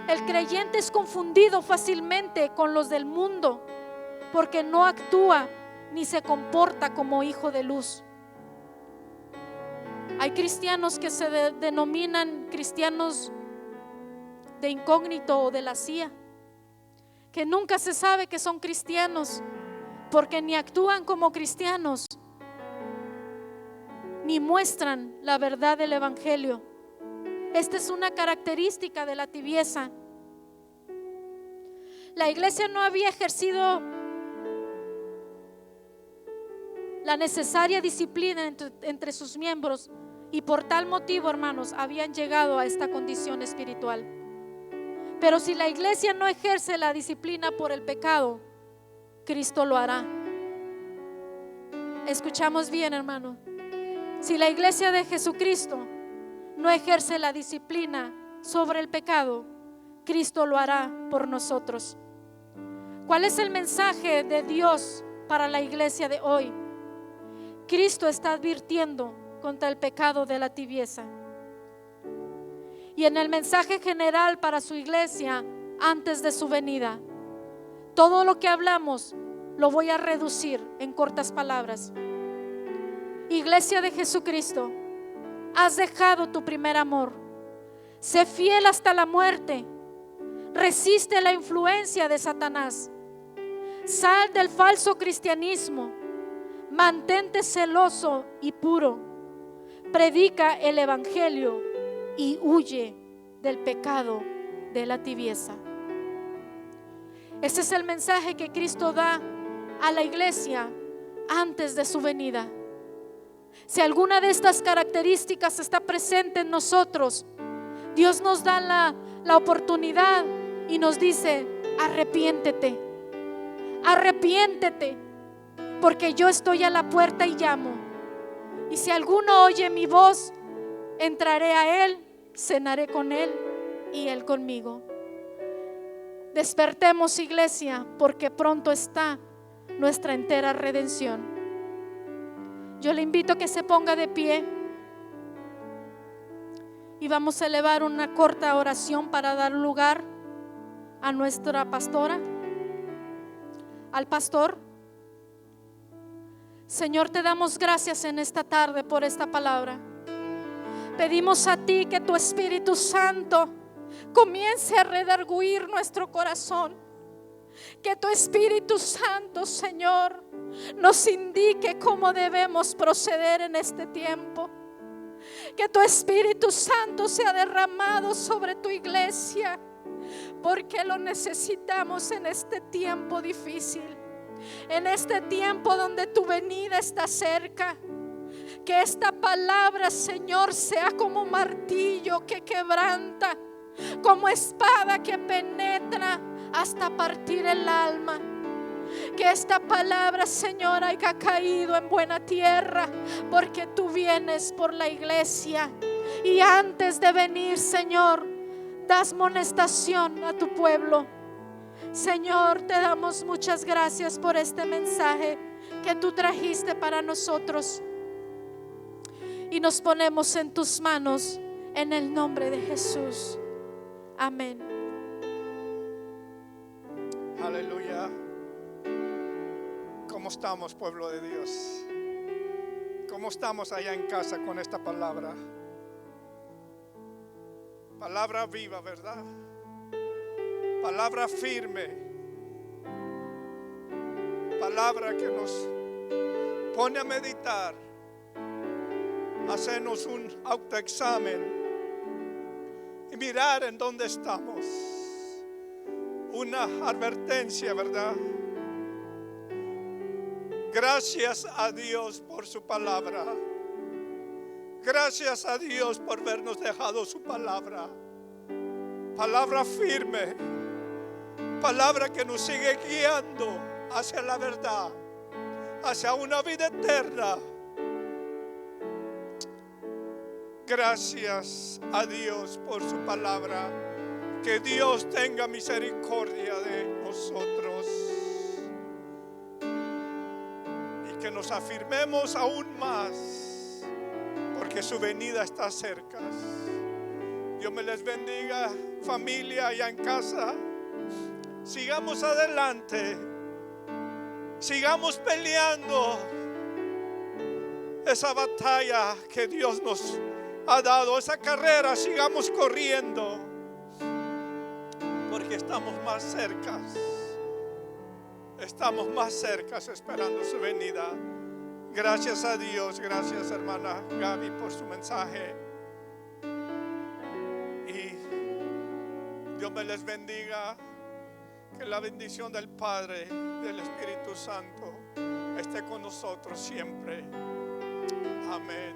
El creyente es confundido fácilmente con los del mundo, porque no actúa ni se comporta como hijo de luz. Hay cristianos que se denominan cristianos de incógnito o de la CIA, que nunca se sabe que son cristianos, porque ni actúan como cristianos, ni muestran la verdad del evangelio. Esta es una característica de la tibieza. La iglesia no había ejercido la necesaria disciplina entre sus miembros, y por tal motivo, hermanos, habían llegado a esta condición espiritual. Pero si la iglesia no ejerce la disciplina por el pecado, Cristo lo hará. Escuchamos bien, hermano. Si la iglesia de Jesucristo no ejerce la disciplina sobre el pecado, Cristo lo hará por nosotros. ¿Cuál es el mensaje de Dios para la iglesia de hoy? Cristo está advirtiendo contra el pecado de la tibieza. Y en el mensaje general para su iglesia antes de su venida, todo lo que hablamos lo voy a reducir en cortas palabras. Iglesia de Jesucristo, has dejado tu primer amor. Sé fiel hasta la muerte Resiste la influencia de Satanás. Sal del falso cristianismo. Mantente celoso y puro. Predica el evangelio y huye del pecado de la tibieza. Este es el mensaje que Cristo da a la iglesia antes de su venida. Si alguna de estas características está presente en nosotros, Dios nos da la oportunidad y nos dice: arrepiéntete, arrepiéntete, porque yo estoy a la puerta y llamo. Y si alguno oye mi voz, entraré a él, cenaré con él y él conmigo. Despertemos, iglesia, porque pronto está nuestra entera redención. Yo le invito a que se ponga de pie y vamos a elevar una corta oración para dar lugar a nuestra pastora, al pastor. Señor, te damos gracias en esta tarde por esta palabra. Pedimos a ti que tu Espíritu Santo comience a redarguir nuestro corazón. Que tu Espíritu Santo, Señor, nos indique cómo debemos proceder en este tiempo. Que tu Espíritu Santo sea derramado sobre tu iglesia, porque lo necesitamos en este tiempo difícil, en este tiempo donde tu venida está cerca. Que esta palabra, Señor, sea como martillo que quebranta, como espada que penetra hasta partir el alma. Que esta palabra, Señor, haya caído en buena tierra, porque tú vienes por la iglesia. Y antes de venir, Señor, das amonestación a tu pueblo. Señor, te damos muchas gracias por este mensaje que tú trajiste para nosotros. Y nos ponemos en tus manos en el nombre de Jesús. Amén. Aleluya. ¿Cómo estamos, pueblo de Dios? ¿Cómo estamos allá en casa con esta palabra? Palabra viva, ¿verdad? Palabra firme. Palabra que nos pone a meditar, hacernos un autoexamen y mirar en dónde estamos. Una advertencia, ¿verdad? Gracias a Dios por su palabra. Gracias a Dios por habernos dejado su palabra. Palabra firme. Palabra que nos sigue guiando hacia la verdad, hacia una vida eterna. Gracias a Dios por su palabra. Que Dios tenga misericordia de nosotros y que nos afirmemos aún más, porque su venida está cerca. Dios me les bendiga, familia allá en casa. Sigamos adelante, sigamos peleando esa batalla que Dios nos ha dado, esa carrera, sigamos corriendo, porque estamos más cerca esperando su venida. Gracias a Dios, gracias hermana Gaby por su mensaje, y Dios me les bendiga. Que la bendición del Padre, del Espíritu Santo esté con nosotros siempre. Amén.